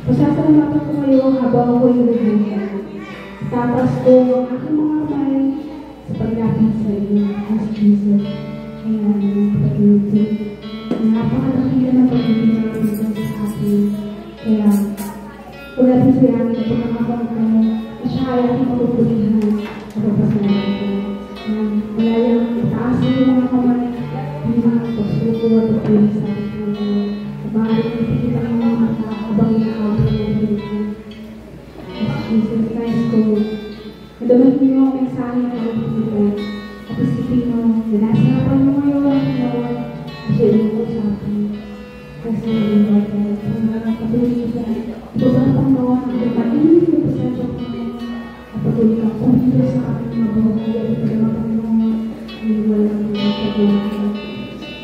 Pasasalamatan ko kayo habang ako'y nabubuhay. Tatas ko ang aking mga kamay sa paglapit sa iyo, as Jesus. Kaya pag-ibig, napakalaki na ng pag-ibig namin sa atin. Kaya, kung natin sa yamin na pagkakabang mo, na siya ay aking mapupulihan at papasalamat ko. Kaya yung itaas ng mga kamay, hindi mga pagsuko at pagpulis sa ating mga. Sabahit ang pagkita ng mga Kasi patuloy sa ibang gawa ng pag-ibig ng pasensya ko at patuloy kang kumito sa aking mabuhay at pagkamatang mo ay walang pagkawa.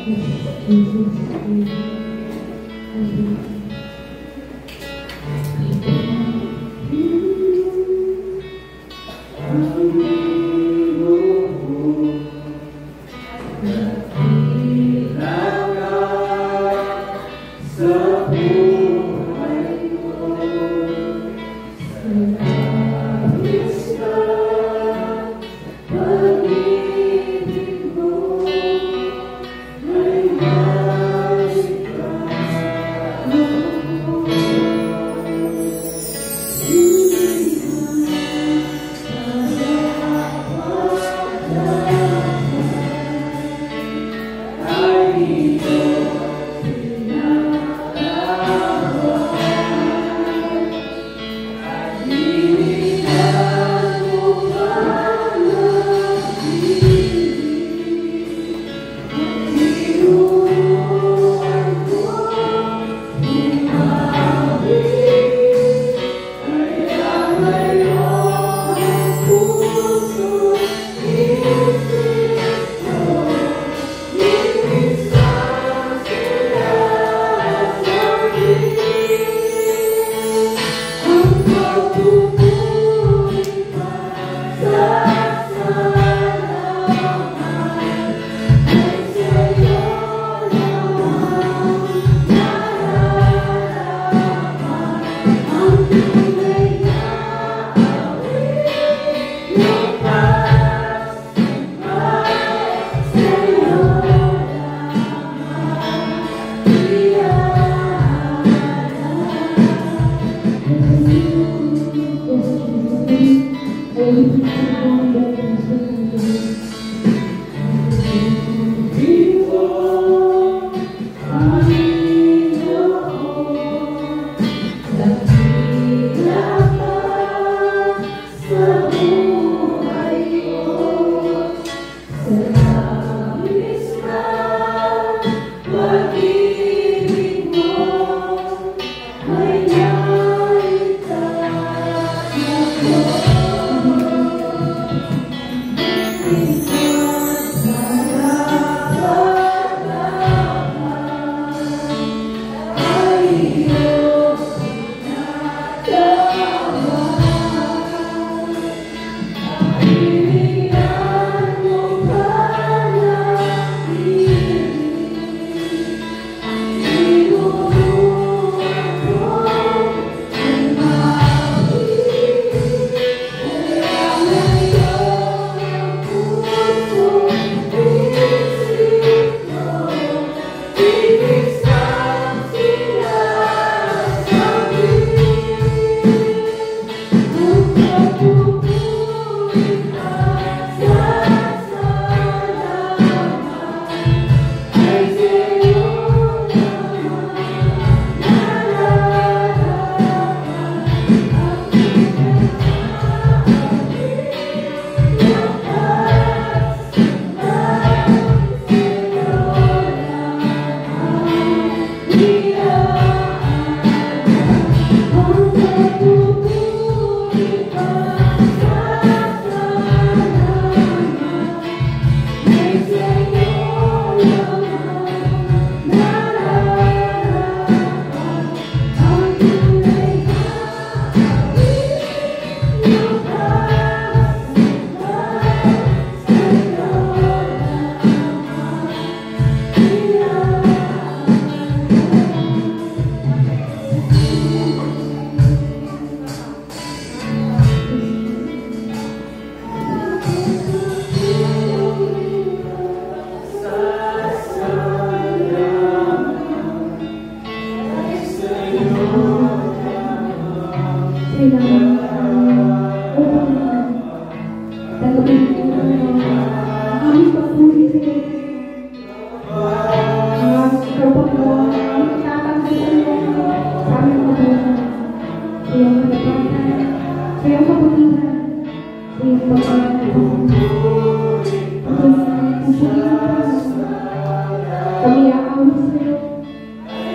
Yes, Jesus. Amen.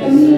Kami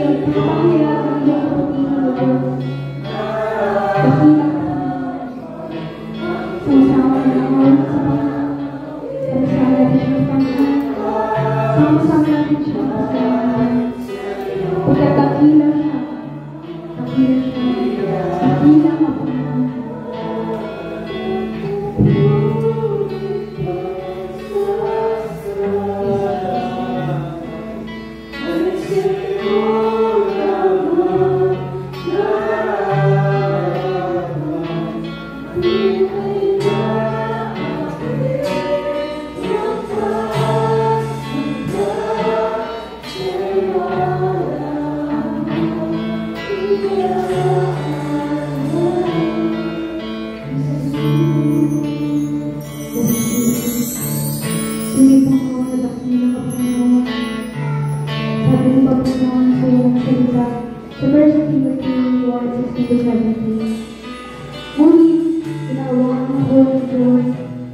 2017. Ngunit, kinaawakan ako ng Diyos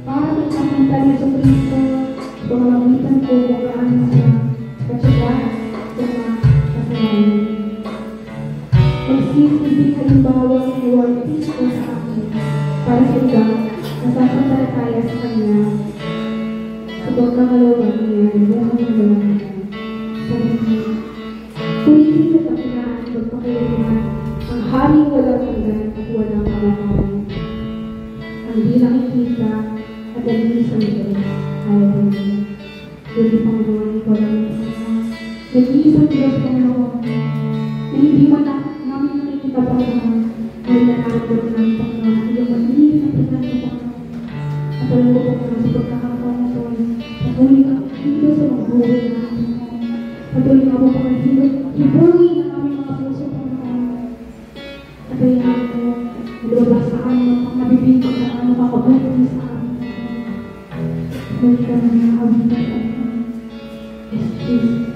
para magpapunta ni Jesucristo sa pamamagitan ko kung gaano siya katsaga sa mga kasalanan. Magsisilbing halimbawa ng Lord Cristo sa akin para sa iba na sasampalataya sa Kanya sa pagkakalawa niya ng buhay na walang hanggan. Sabi niya, purihin at pagkinaan at pagpakailangan ang haring walang hanggan at walang kamakawan. Ang di nakikita at dalhin sa Diyos ayaw niya. Duli Panginoon, ikaw lang nag-iisang Diyos Panginoon na hindi man namin nakikita Panginoon ay nanakot ng Panginoon ang iyong malinis na presensya Panginoon. At alam ko Panginoon sa pagkakataon na ito patuloy ka dito sa magbuhay na Panginoon. Patuloy ka po Panginoon hibuhin ang aming mga puso Panginoon. At ayaw ko malabas sa amin ang mabibig na ano makabuti sa amin. Balik ka na mga kabitan Panginoon. Yes, Jesus.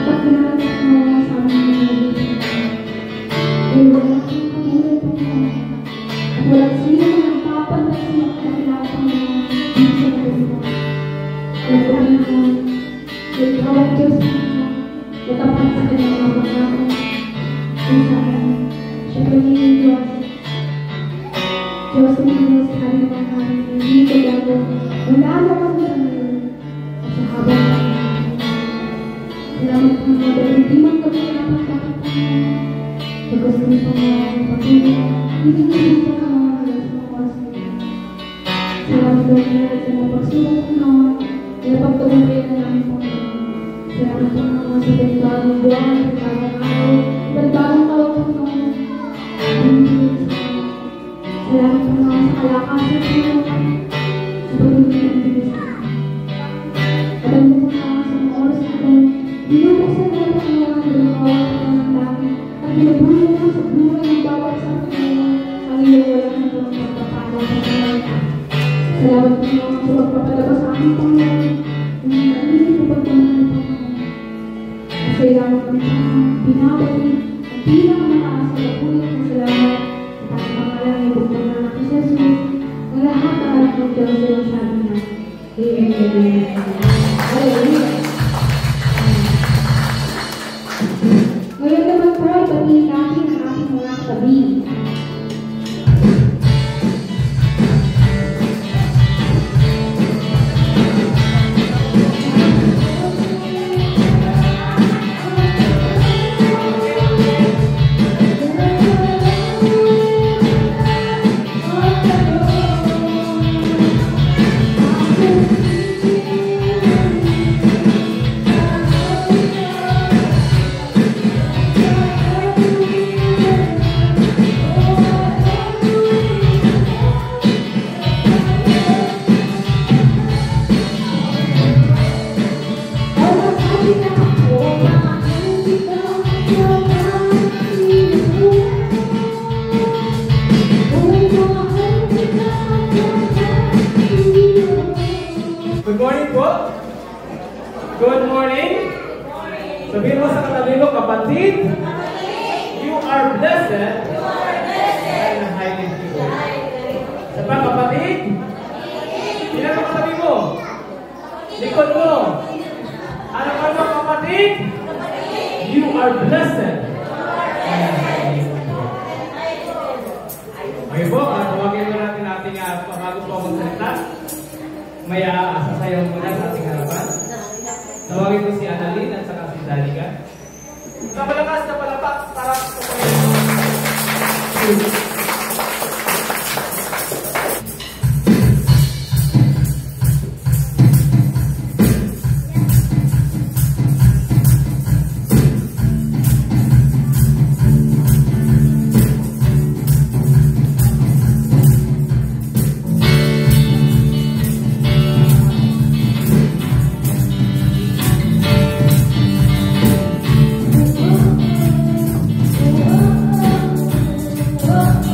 dapat ginagawa mo sa aming pamilya. Dahil wala kang pamilya, Panginoon. At walang sino na nagpapanday sa mga kanilang Panginoon dito sa mundo. Kaya Panginoon, dahil ikaw ang Diyos Panginoon, matapat sa kanyang mga pangako. Kung saan, siya pagiging Diyos. Diyos na Diyos, hari ng hari, hindi ko gago. Wala naman na ngayon. At sa habang salamat po mo dahil hindi man kami napagkakit Panginoon. Pagkas kami Panginoon, patuloy, hindi nyo pa ka mga halas ng oras ngayon. Salamat po niya sa mga pagsubok Panginoon, kaya pagtuloy na namin Panginoon. Salamat po mga sa bagong buwan, bagong araw, bagong taon Panginoon. Salamat po mga sa kalakasan Panginoon, sa patuloy ng Diyos. At ang mga sa mga oras na ito, binubuksan na ang Panginoon ng oras ng dami at binubulong mo sa buhay ng bawat sa Panginoon ang iyong walang hanggang pagpapala sa Panginoon. Salamat po mga sa pagpapadaba sa aking Panginoon ng nalilig na pagpamahal Panginoon. Kasi lamang kami binabalik ang pinakamataas sa kapulit ng salamat at ang pangalan ng bukong na anak ni Jesus ng lahat ng anak ng Diyos sa sabi na Amen. Hallelujah. Ngayon naman po, ipatingin natin ang ating mga katabi. Good morning po. Good morning. Sabihin mo sa katabi mo, kapatid, you are blessed and highly favored. Sa pa, kapatid, sino ka katabi mo? Likod mo. Ano ka mo, kapatid? You are blessed. Okay po, tawagin mo natin ating bago po akong salita. May sasayaw muna sa ating harapan. Tawagin ko si Annalyn at saka si Danica. Sa malakas na palapak para sa Panginoon. Oh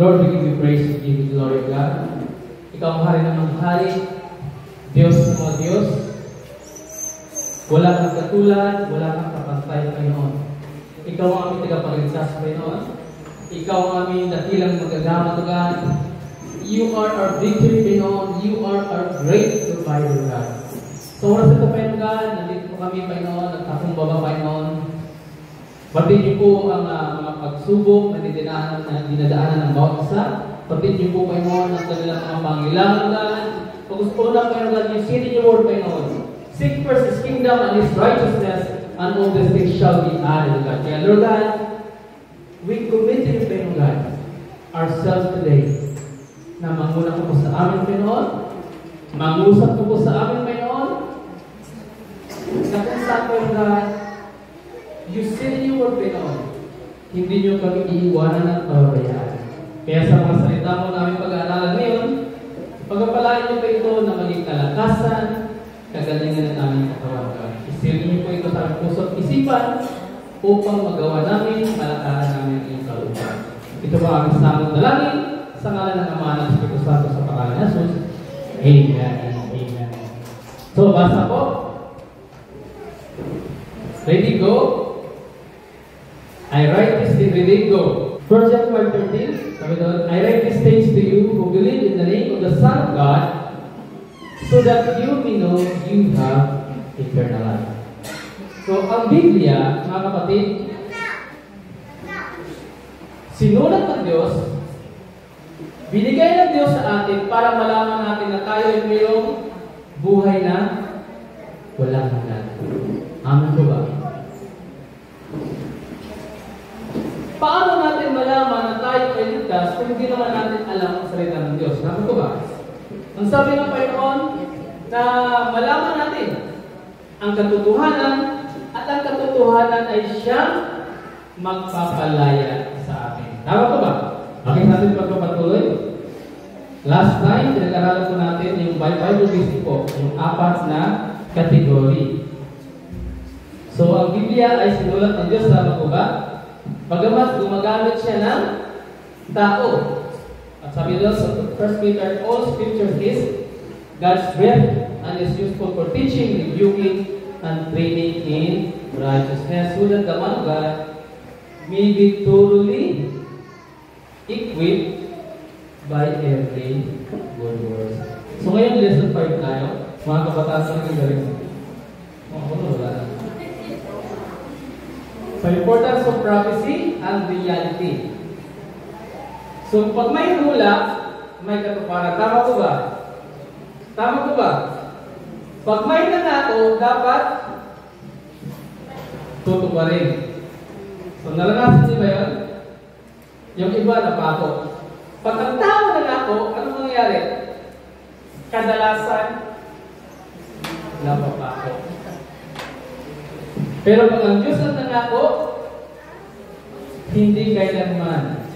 Lord, we give you praise, we give you glory, God. Ikaw ang hari ng mga hari, Diyos ng mga Diyos. Wala kang katulad, wala kang kapantay, Panginoon. Ikaw ang aming tagapagligtas, Panginoon. Ikaw ang aming dakilang magagama, God. You are our victory, Panginoon. You are our great provider, God. So, oras ito, Panginoon, God, nandito po kami, Panginoon, at takumbaba, Panginoon. Batid niyo po ang mga pagsubok na dinadaanan ng bawat isa. Batid niyo po, Panginoon, ang kanilang mga pangailangan, God. Pag gusto na, Panginoon, God, you see in your word, Panginoon. Seek first His kingdom and His righteousness, and all these things shall be added, God. Kaya, Lord God, we commit to you, Panginoon God, ourselves today, na manguna ko po sa amin, Panginoon. Mangusap ko po sa amin, Panginoon. Na kung saan, Panginoon God, you said in your word, Panginoon, hindi niyo kami iiwanan ng pababayaan. Kaya sa mga salita mo namin pag-aaralan ngayon, pagpapalain niyo pa ito na maging kalakasan, kagalingan ng aming katawan. Isilin niyo po ito sa aming puso at isipan upang magawa namin, palakaran namin ang iyong kalooban. Ito po ang aming samang dalangin sa ngalan ng Ama ng Espiritu Santo sa pangalan ng Jesus. Amen. Amen. So, basa po. Ready, go. I write this thing, ready, go. 1 John 5:13, sabi doon, I write these things to you who believe in the name of the Son of God, so that you may know you have eternal life. So, ang Biblia, mga kapatid, sinulat ng Diyos, binigay ng Diyos sa atin para malaman natin na tayo ay mayroong buhay na walang hanggan. Amen po ba? Paano natin malaman na tayo ay ligtas kung hindi naman natin alam ang salita ng Diyos? Amen po ba? Ang sabi ng Panginoon na malaman natin ang katotohanan at ang katotohanan ay siyang magpapalaya sa atin. Tama po ba? Bakit natin pagpapatuloy? Last time, pinag-aralan po natin yung Bible basic po, yung 4 na kategory. So, ang Biblia ay sinulat ng Diyos, tama po ba? Bagamat gumagamit siya ng tao. At sabi doon sa 1 Peter, all scripture is God's breath and is useful for teaching, rebuking, and training in righteousness, so that the man of God may be thoroughly equipped by every good word. So ngayon, lesson 5 tayo. Mga kabataan sa naging galing. Wala na. So, importance of prophecy and reality. So, pag may hula, may katuparan. Tama ko ba? Tama ko ba? Pag may nangako, dapat tutuparin. So, naranasan niyo ba yun? Yung iba napako. Pag ang tao nangako, ano mangyayari? Kadalasan, napapako. Pero pag ang Diyos ang nangako, hindi kailanman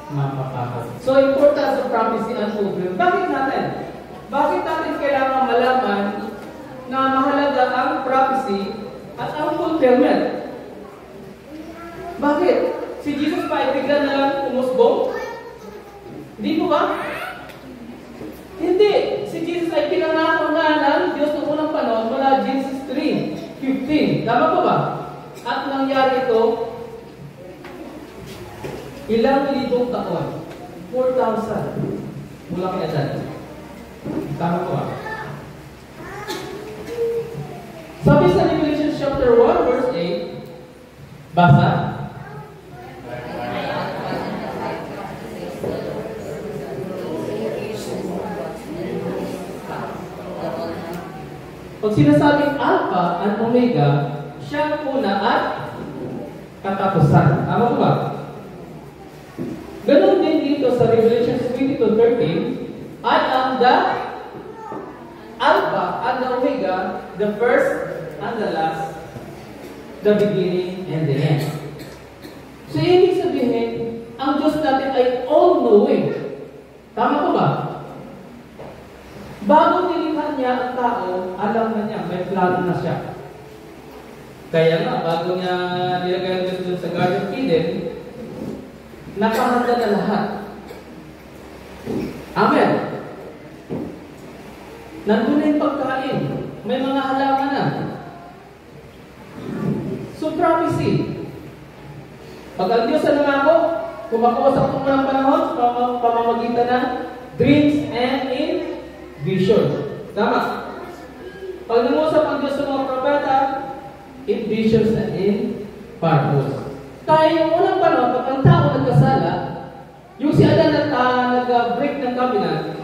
mapapako. So, importance of prophecy and fulfillment. Bakit natin? Bakit natin kailangan malaman na mahalaga ang prophecy at ang fulfillment? Bakit? Si Jesus pa ay bigla na lang umusbong? Hindi po ba? Hindi. Si Jesus ay pinangako na ng Diyos noong unang panahon mula Genesis 3:15. Tama po ba? At nangyari ito ilang libong taon. 4,000. Mula kay Adan. Tama po ba? Sabi sa Revelation chapter 1 verse 8, basa. Pag sinasabing Alpha at Omega, siya ang una at katapusan. Tama po ba? Ganon din dito sa Revelation 22:13, I am the Alpha and the Omega, the first and the last, the beginning and the end. So, ibig sabihin, ang Diyos natin ay all-knowing. Tama po ba? Bago nilikha niya ang tao, alam na niya, may plano na siya. Kaya nga, bago niya nilagay ang Diyos sa Garden of Eden, nakahanda na lahat. Amen. Nandun na yung pagkain. May mga halaman na. So, prophecy. Pag ang Diyos na nangako, kumakausap ko ng panahon sa pamamagitan ng dreams and in vision. Tama. Pag nangusap ang Diyos sa mga propeta, in visions and in purpose. Kaya yung unang panahon, pag ang tao nagkasala, yung si Adan nag-break ng covenant,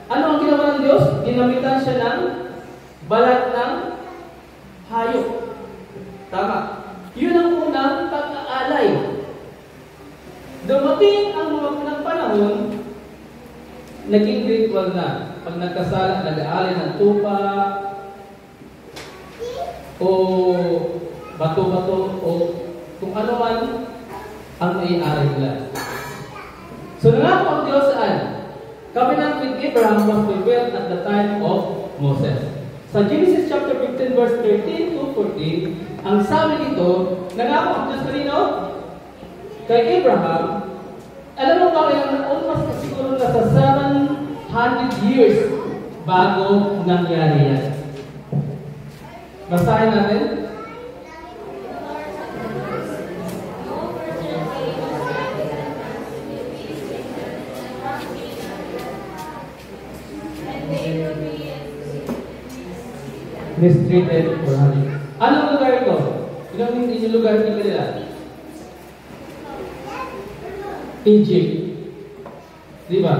ano ang ginawa ng Diyos? Ginamitan siya ng balat ng hayop. Tama. Yun ang unang pag-aalay. Dumating ang mga unang panahon, naging ritual na. Pag nagkasala, nag-aalay ng tupa, o bato-bato, o kung ano man ang may-ari nila. So nangako ang Diyos saan? Covenant with Abraham was fulfilled at the time of Moses. Sa Genesis chapter 15 verse 13 to 14, ang sabi dito, nangako ang Diyos kanino? Kay Abraham. Alam mo ba kaya almost siguro na sa 700 years bago nangyari yan. Basahin natin. Mistreated for honey. Anong lugar ito? Ilang lugar dito nila? Egypt. Di ba?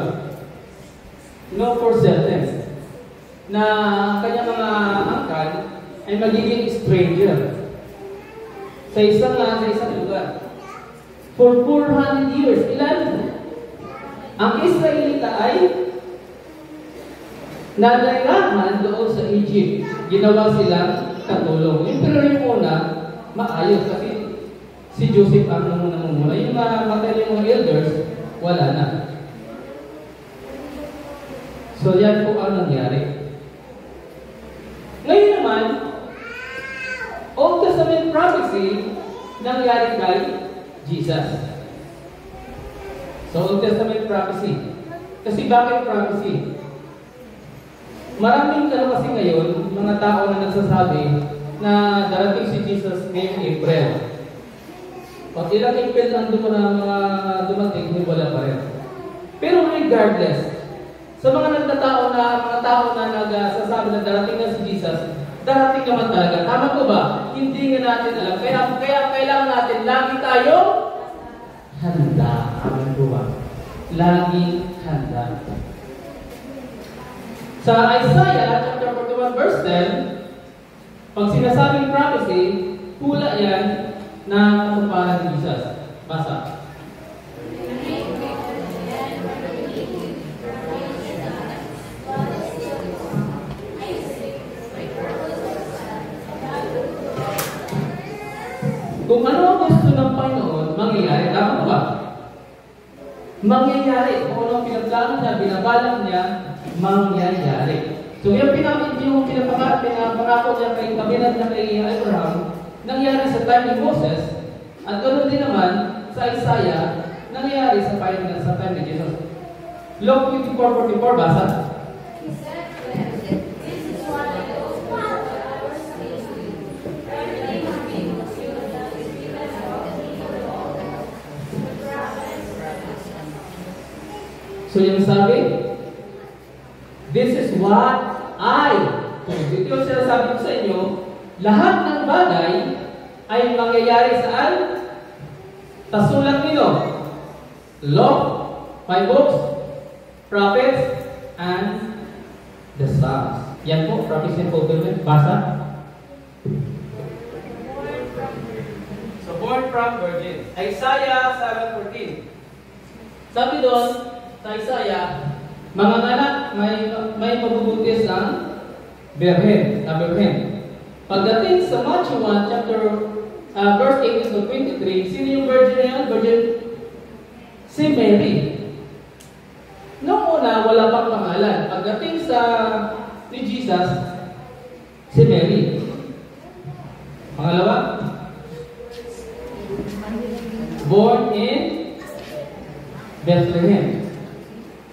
No for certain. Na kanyang mga angkan ay magiging stranger sa isang lugar. For 400 years. Ilan? Ang Israelita ay nalalaman doon sa Egypt. Ginawa silang katulong. Pero yung una, maayos kasi si Joseph ang namumula. Yung matay yung mga elders, wala na. So yan po ang nangyari. Ngayon naman, Old Testament prophecy nangyari kay Jesus. So Old Testament prophecy. Kasi bakit prophecy? Maraming kasi ngayon, mga tao na nagsasabi na darating si Jesus ngayong April. Pag ilang April nandun mo na mga dumating, hindi wala pa rin. Pero regardless, sa mga nagtatao na nagsasabi na darating na si Jesus, darating naman talaga. Tama ko ba? Hindi nga natin alam. Kaya kailangan natin lagi tayo handa. Alam ko ba? Lagi handa. Sa Isaiah chapter 41 verse 10, pag sinasabing prophecy, pula yan na katuparan ni Jesus. Basa. Kung ano ang gusto ng Panginoon, mangyayari. Tama ba? Mangyayari. Kung ano ang pinagplano niya, binabalak niya, mangyayari. So yung pinapangako niya kay kabinet na kay Abraham, nangyari sa time ni Moses, at ganoon din naman sa Isaiah, nangyari sa time ni Jesus. Luke 24:44, basa. So yung sabi, this is what I told you. Ito sinasabi ko sa inyo, lahat ng bagay ay mangyayari saan? Tasulat nito. Law, 5 books, prophets, and the Psalms. Yan po, prophecy and fulfillment. Basa. So born from virgin. Isaiah 7:14. Sabi doon, sa Isaiah, mga anak, may mabubuntis ang Berhen. Pagdating sa Matthew 1, verse 18 to 23, sino yung virgin na yun? Virgin? Si Mary. Noong una, wala pang pangalan. Pagdating sa ni Jesus, si Mary. Pangalawa, born in Bethlehem.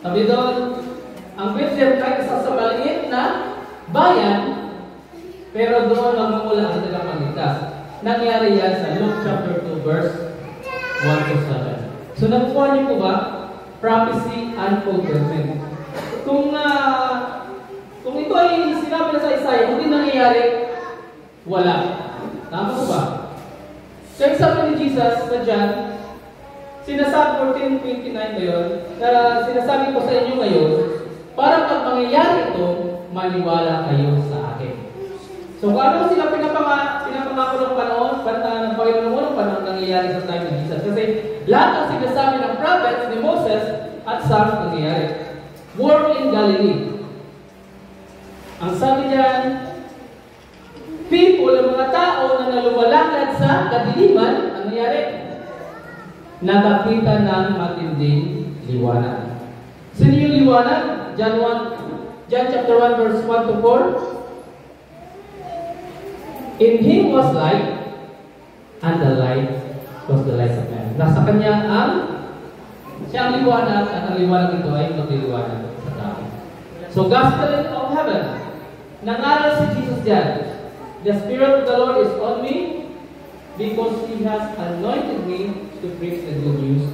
Sabi doon, ang Bethlehem kahit isa sa maliit na bayan, pero doon magmumula ang tagapagligtas. Nangyari yan sa Luke chapter 2 verse 1 to 7. So nakukuha niyo po ba? Prophecy and fulfillment. Kung ito ay sinabi na sa Isaiah, hindi nangyayari, wala. Tama po ba? Kaya sabi ni Jesus sa John, sinasabi 14:29 ngayon, na sinasabi ko sa inyo ngayon, para pag mangyayari ito, maniwala kayo sa akin. So kung ano sila pinapangako ng panahon, ng Panginoon ng panahon nangyayari sa time ni Jesus. Kasi lahat ng sinasabi ng prophets ni Moses at Psalms nangyayari. War in Galilee. Ang sabi diyan, people, ang mga tao na nalumalakad sa kadiliman, ang nangyari? Nakakita ng matinding liwanag. Sino yung liwanag? John chapter 1 verse 1 to 4. In Him was light, and the light was the light of man. Nasa Kanya siya ang liwanag, at ang liwanag ito ay magliliwanag sa tao. So, gospel of heaven. Nangaral si Jesus diyan. The Spirit of the Lord is on me because He has anointed me to preach the good news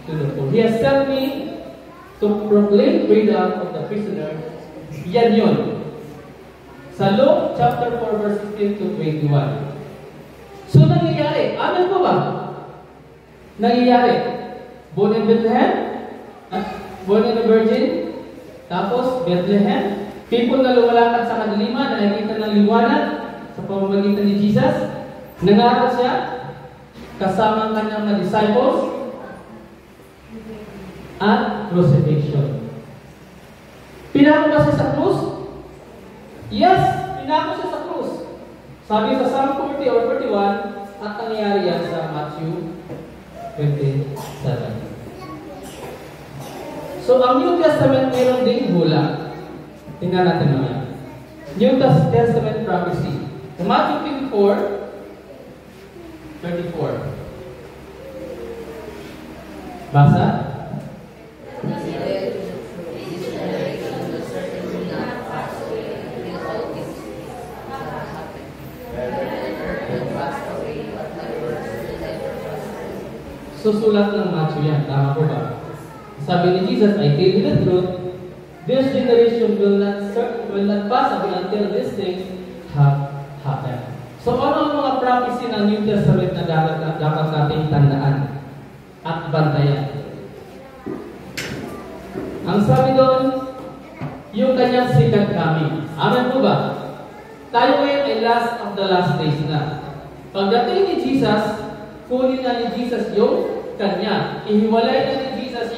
to the poor. He has sent me to proclaim freedom of the prisoner. Yan yun. Sa Luke chapter 4 verse 15 to 21. So, nangyayari. Amen po ba? Nangyayari. Born in Bethlehem, born in the Virgin, tapos Bethlehem. People na lumalakad sa kadiliman, nakikita ng liwanag sa pamamagitan ni Jesus. Nangaral siya kasama ang kanyang mga disciples at crucifixion. Pinako ba siya sa krus? Yes, pinako siya sa krus. Sabi sa Psalm 40 or 41, at nangyari yan sa Matthew 27. So, ang New Testament mayroon ding hula. Tingnan natin naman. New Testament prophecy. Matthew 24, 34. Basa? Susulat ng Matthew yan. Tama po ba? Sabi ni Jesus, I tell you the truth, this generation will not pass away until these things have happened. So ano ang mga prophecy ng New Testament na dapat nating tandaan at bantayan? Ang sabi doon, yung kanyang second coming. Amen po ba? Tayo ngayon ay last of the last days na. Pagdating ni Jesus, kunin na ni Jesus yung kanya. Ihiwalay na ni Jesus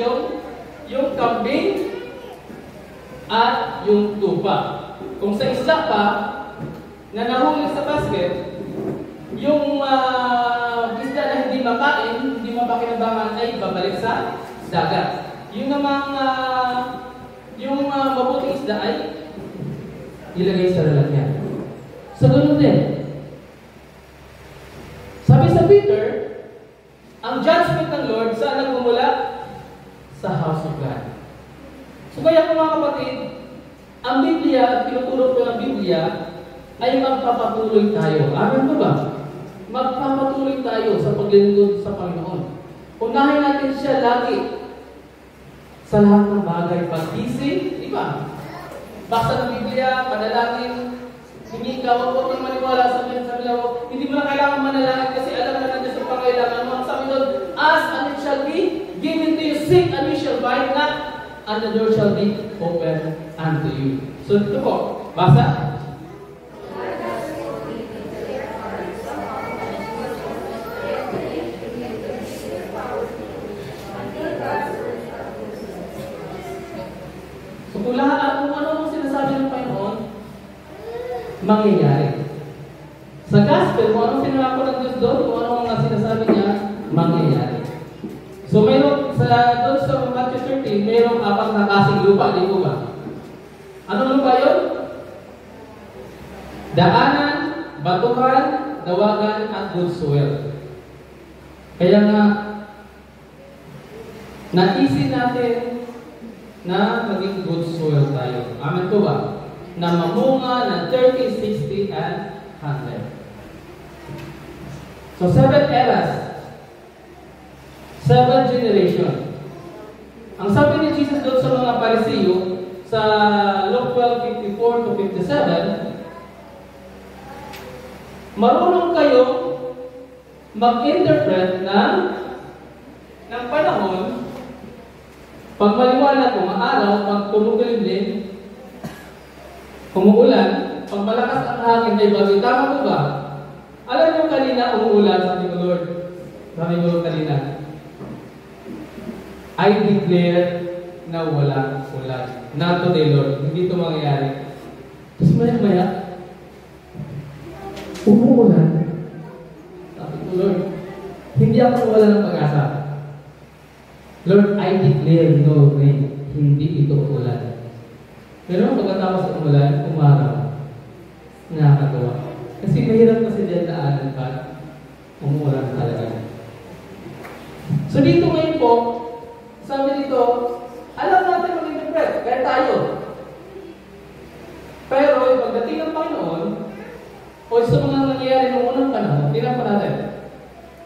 yung kambing at yung tupa. Kung sa isda pa, na nahuli sa basket, yung isda na hindi makain, hindi mapakinabangan ay babalik sa dagat. Yung namang mabuting isda ay ilagay sa lalagyan. Sa ganun din. Sabi sa Peter, ang judgment ng Lord saan nagmumula? Sa house of God. So kaya mga kapatid, ang Biblia at tinuturo ko ng Biblia ay magpapatuloy tayo. Amen po ba? Magpapatuloy tayo sa paglilingkod sa Panginoon. Unahin natin siya lagi sa lahat ng bagay. Pag-isip, di ba? Basta ng Biblia, panalangin, hindi ka, huwag kang maniwala sa lawa. Hindi mo na kailangan manalangin kasi alam na nandiyan sa pangailangan mo. Ang sabi doon, ask and it shall be given to you, seek and you shall find, knock and the door shall be open unto you. So ito po, basa. So kung lahat, kung ano ang sinasabi ng Panginoon, mangyayari. Sa gospel, kung anong pinangako ng Diyos doon, kung anong mga sinasabi niya, mangyayari. So mayroon doon sa Matthew 13, mayroong apat na kasing lupa, di ko ba? Anong lupa yun? Daanan, batuhan, dawagan, at good soil. Kaya nga, naisin natin na maging good soil tayo. Amen po ba? Na mamunga ng 30, 60, and 100. So, 7 eras. 7 generation. Ang sabi ni Jesus doon sa mga Pariseo, sa Luke 12:54 to 57, marunong kayo mag-interpret ng panahon, pag maliwanag, umaaraw, pag tumukulimlim, umuulan, pag malakas ang hangin, may bagay. Tama po ba? Alam niyo kanina, umuulan, sabi ko Lord. Sabi ko kanina, I declare na walang ulan. Not today, Lord. Hindi ito mangyayari. Tapos maya-maya, umuulan. Sabi ko, Lord, hindi ako wala ng pag-asa. Lord, I declare no rain. Hindi ito ulan. Pero pagkatapos ng ulan, umaraw. Nakakatawa. Kasi mahirap kasi dyan daanan pa. Umuulan talaga. So dito ngayon po, sabi dito, alam natin mag-interpret, kaya tayo. Pero pagdating ng Panginoon, o sa mga nangyayari noong unang panahon, tingnan po natin.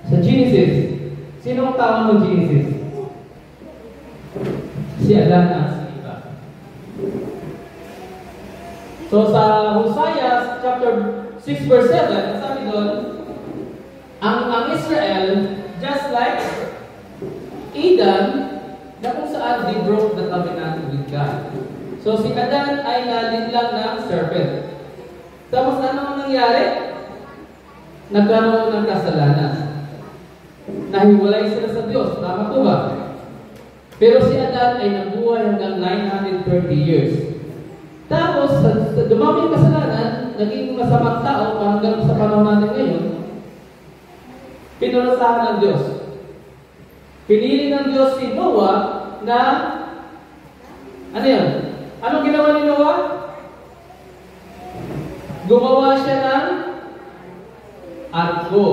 Sa Genesis, sino ang tao ng Genesis? Si Adan at si Eva. So sa Hosea chapter 6 verse 7, sabi doon, ang Israel, just like Eden, na kung saan they broke the covenant with God. So si Adan ay nalinlang ng serpent. Tapos ano ang nangyari? Nagkaroon ng kasalanan. Nahiwalay sila sa Diyos. Tama po ba? Pero si Adan ay nabuhay hanggang 930 years. Tapos, sa dumami yung kasalanan, naging masamang tao hanggang sa panahon natin ngayon, pinunasahan ng Diyos. Pinili ng Diyos si Noah na, ano yan? Anong ginawa ni Noah? Gumawa siya ng arko.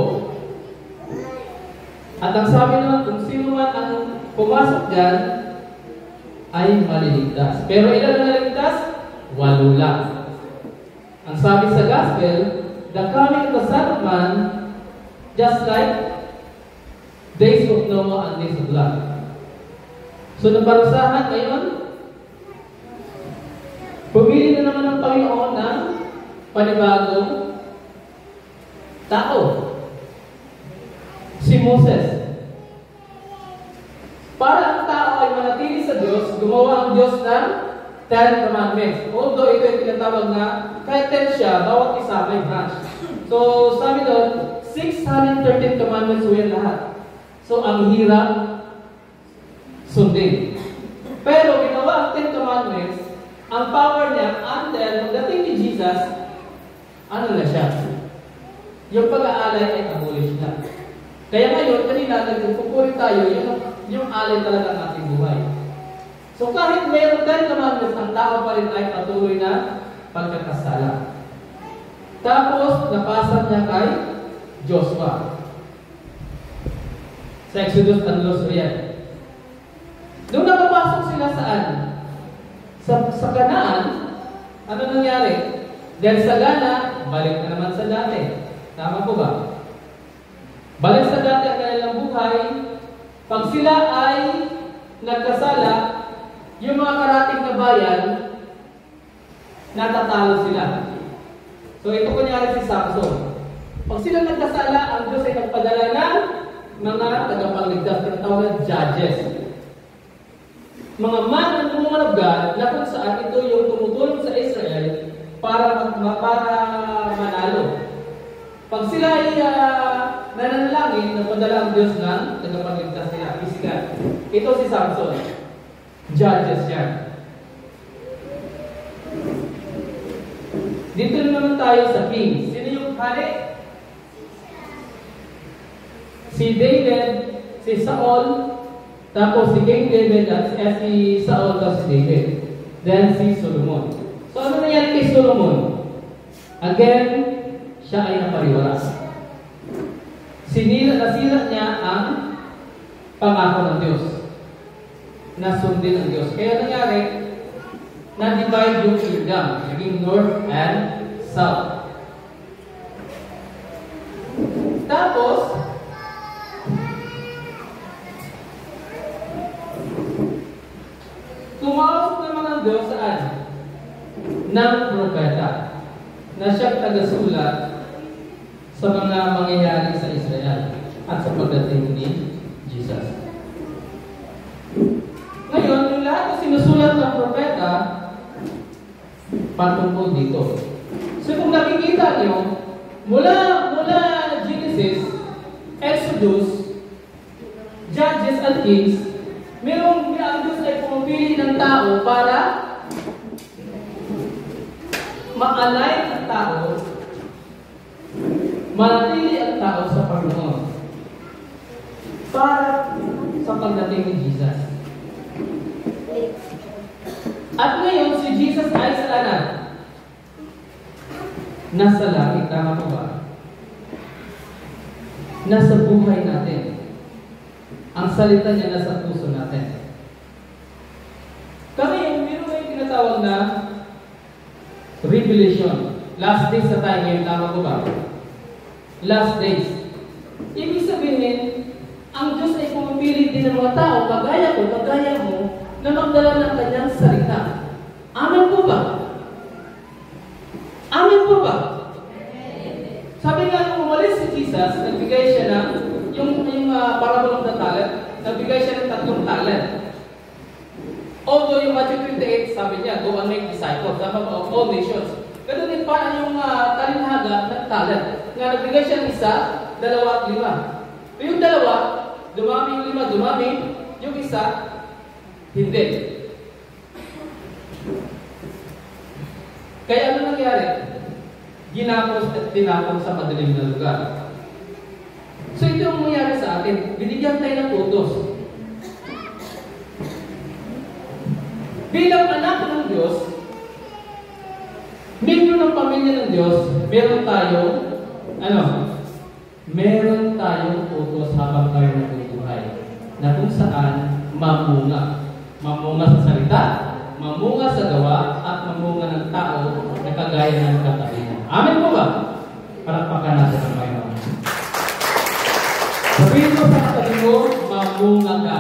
At ang sabi naman, kung sino man ang pumasok dyan, ay maliligtas. Pero ilan na naligtas? 8 lang. Ang sabi sa Gospel, the coming of the Son of Man, just like days of Noah and days of Lot. So, naparusahan ngayon, pumili na naman ng Panginoon ng panibagong tao. Si Moses. Para ang tao ay manatili sa Diyos, gumawa ang Diyos ng 10 commandments. Although ito ay tinatawag na, kahit 10 siya, bawat isa may branch. So, sabi doon, 613 commandments po yan lahat. So, ang hirap sundin. Pero, ginawa ang 10 commandments, ang power niya, until pagdating ni Jesus, ano na siya? Yung pag-aalay ay abolish na. Kaya ngayon, kanina, nagpupuri tayo, yung alay talaga ng ating buhay. So kahit mayroon 10 commandments, ang tao pa rin ay patuloy na pagkakasala. Tapos, napasat niya kay Joshua. Sa Exodus and Los Riyan. Doon nakapasok sila saan? Sa Kanaan, ano nangyari? Dahil sa Ghana, balik na naman sa dati. Tama po ba? Balik sa dati ang kanilang buhay. Pag sila ay nagkasala, yung mga karating na bayan, natatalo sila. So ito kunyari si Samson. Pag sila nagkasala, ang Diyos ay nagpadala ng mga tagapagligtas, tinatawag na judges. Mga man and woman of God na kung saan ito yung tumutulong sa Israel para manalo. Pag sila ay nananalangin, napadala ang Diyos ng tagapagligtas nila, physical. Ito si Samson. Judges yan. Dito naman tayo sa Kings. Sino yung hari? Si David, si Saul, tapos si King David at si Saul at si David. Then si Solomon. So ano nangyari kay Solomon? Again, siya ay napariwalas. Nasira niya ang pangako ng Diyos. na sundin ang Diyos. Kaya nangyari, na-divide yung kingdom, naging north and south. Tapos, tumawag naman ang Diyos saan? Ng propeta na siyang tagasulat sa mga mangyayari sa Israel at sa pagdating ni Jesus. Ngayon, yung lahat na sinusulat ng propeta patungkol dito. So kung nakikita nyo, mula Genesis, Exodus, Judges at Kings, ang Diyos ay pumipili ng tao para ma-align ang tao, manatili ang tao sa Panginoon para sa pagdating ni Jesus. At ngayon, si Jesus ay saan? Nasa langit, tama po ba? Nasa buhay natin. Ang salita niya nasa puso natin. Kami, meron na yung tinatawag na revelation. Last days na tayo ngayon, tama ko ba? Last days. Ibig sabihin, ang Diyos ay pumipili din ng mga tao, kagaya ko, kagaya mo, na magdala ng kanyang salita. Amen po ba? Amen po ba? Sabi nga nung umalis si Jesus, nagbigay siya ng yung parable of the talent, nagbigay siya ng 3 talent. Although yung Matthew 28, sabi niya, go and make disciples, dapat of all nations. Ganun din pa yung talinhaga ng talent. Nga nagbigay siya ng 1, 2 at 5. Yung 2, dumami, yung 5, dumami, yung 1, hindi. Kaya ano nangyari? Ginapos at tinapos sa madilim na lugar. So ito ang nangyari sa atin. Binigyan tayo ng utos. Bilang anak ng Diyos, membro ng pamilya ng Diyos, meron tayong utos habang tayo nabubuhay na kung saan mamunga. Mamunga sa salita, mamunga sa gawa, at mamunga ng tao na kagaya ng katahinan. Amen po ba? Palakpakan natin ang Panginoon. Sabihin mo sa katabi mo, mamunga ka.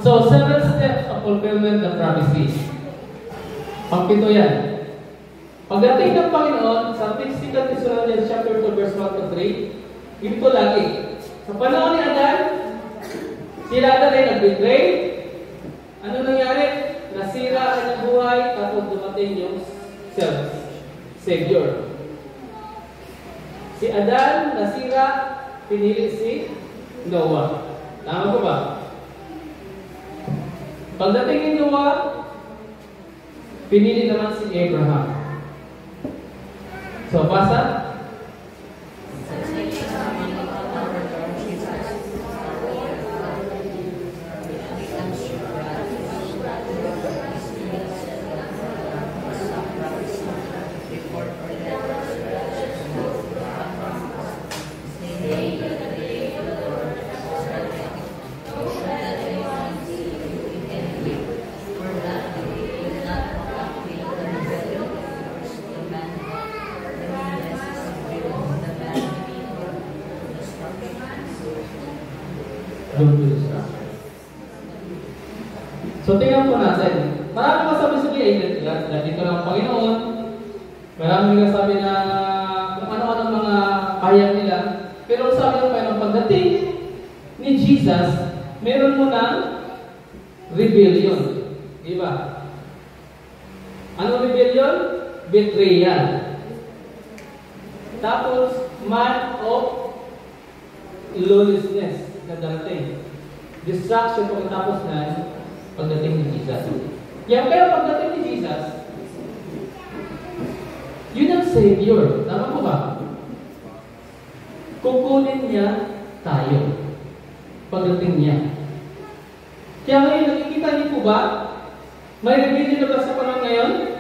So, 7 steps of fulfillment of prophecies. Pangpito yan. Pagdating ng Panginoon, sa 2 Thessalonians chapter 2, verse 1 to 3, ito lagi. Sa panahon ni Adan, sila Adan ay nag-betray. Ano nangyari? Nasira ang kanyang buhay, tapos dumating yung Savior. Si Adan, nasira, pinili si Noah. Tama ko ba? Pagdating ni Noah, pinili naman si Abraham. So, basa. So, tingnan po natin. Marami masabi-sabi ay dito ng Panginoon. Marami nagsasabi na kung ano-ano mga kaya nila. Pero sabi ng Panginoon, pagdating ni Jesus, meron mo ng rebellion. Di ba? Ano rebellion? Betrayal. Tapos, man of lawlessness na darating. Distraction pagkatapos na pagdating ni Jesus. Pero pagdating ni Jesus, yun ang Savior. Tama mo ba? Kukunin niya tayo. Pagdating niya. Kaya ngayon, nakikita niyo po ba? May rebellion na ba sa panahon ngayon?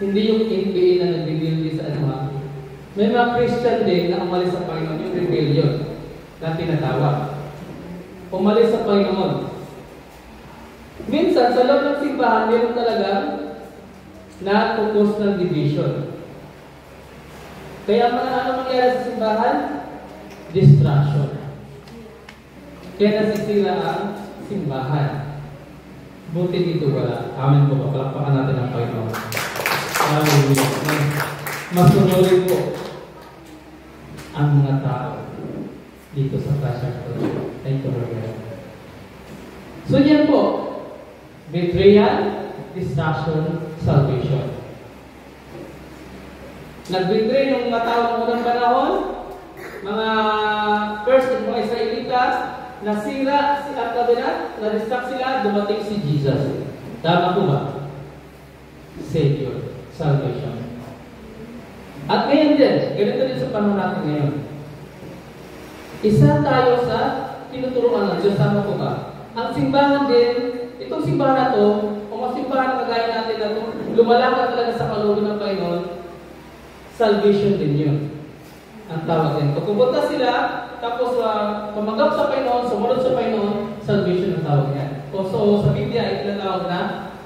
Hindi yung NBA na nag-rebellion sa ano. May mga Christian din na umalis sa Panginoon yung rebellion na tinatawag. umalis sa Panginoon. Minsan, sa loob ng simbahan, meron talagang na-focus ng division. Kaya ano mangyari sa simbahan? Distraction. Kaya nasisira ang simbahan. Buti dito wala. Amen po ba? Palakpakan natin ang Panginoon. Hallelujah. Masunurin po ang mga tao dito sa Tasha Church. Thank you, Lord. So yan po. Betrayal, distraction, salvation. Nag-betray ng mga tao ng unang panahon, mga first mga Israelita, nasira sila kabinet, na-distract sila, dumating si Jesus. Tama po ba? Savior, salvation. At ngayon din, ganito din sa panahon natin ngayon. Isa tayo sa tinuturuan ng Diyos. Tama po ba? Ang simbahan din, itong simbahan na to, o mga simbahan na kagaya natin na to, lumalakad talaga sa kalooban ng Panginoon, salvation din yun. Ang tawag din. Kung pupunta sila, tapos pamagat sa Panginoon, sumunod sa Panginoon, salvation ang tawag niya. So, sa Biblia, ay tinatawag na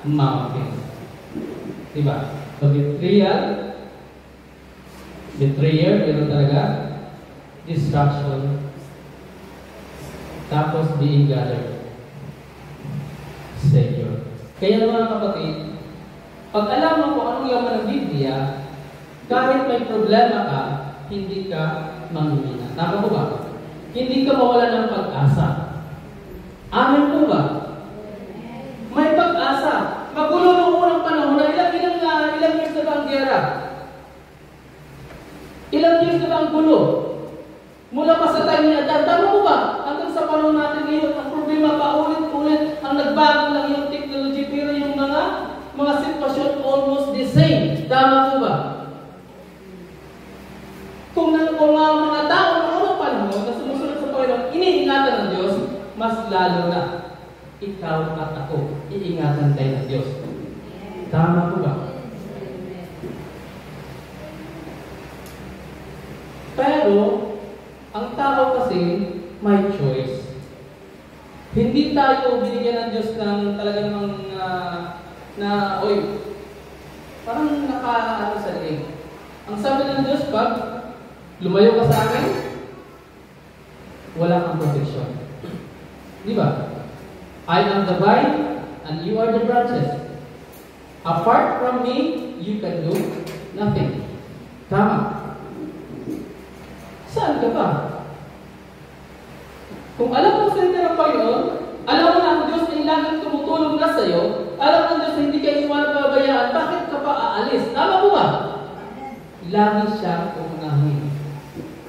mountain. Diba? So, betrayer, meron talaga, destruction, tapos being gathered. Savior. Kaya mga kapatid, pag alam mo kung anong laman ng Biblia, kahit may problema ka, hindi ka manghihina. Tama po ba? Hindi ka mawala ng pag-asa. Amen po ba? May pag-asa. Magulo noong unang panahon na ilang years na ba ang giyara? Ilang years na ba ang gulo? Mula pa sa time ni Adan. Tama po ba? Hanggang sa panahon natin ngayon, ang problema pa ulit-ulit, ang nagbago lang yung technology, pero yung mga sitwasyon almost the same. Tama po ba? Kung mga tao ng unang panahon na sumusunod sa Panginoon, iniingatan ng Diyos, mas lalo na ikaw at ako, iingatan tayo ng Diyos. Tama po ba? Pero, ang tao kasi may choice. Hindi tayo binigyan ng Diyos ng talagang parang naka-ano sa leg. Ang sabi ng Diyos, pag lumayo ka sa akin, wala kang protection. Di ba? I am the vine and you are the branches. Apart from me, you can do nothing. Tama. Saan ka ba? Kung alam mo sa salita ng Panginoon, alam mo na ang Diyos ay laging tumutulong na sa iyo, alam mo ang Diyos na hindi ka iwan pabayaan, bakit ka pa aalis? Tama po ba? Lagi siya uunahin.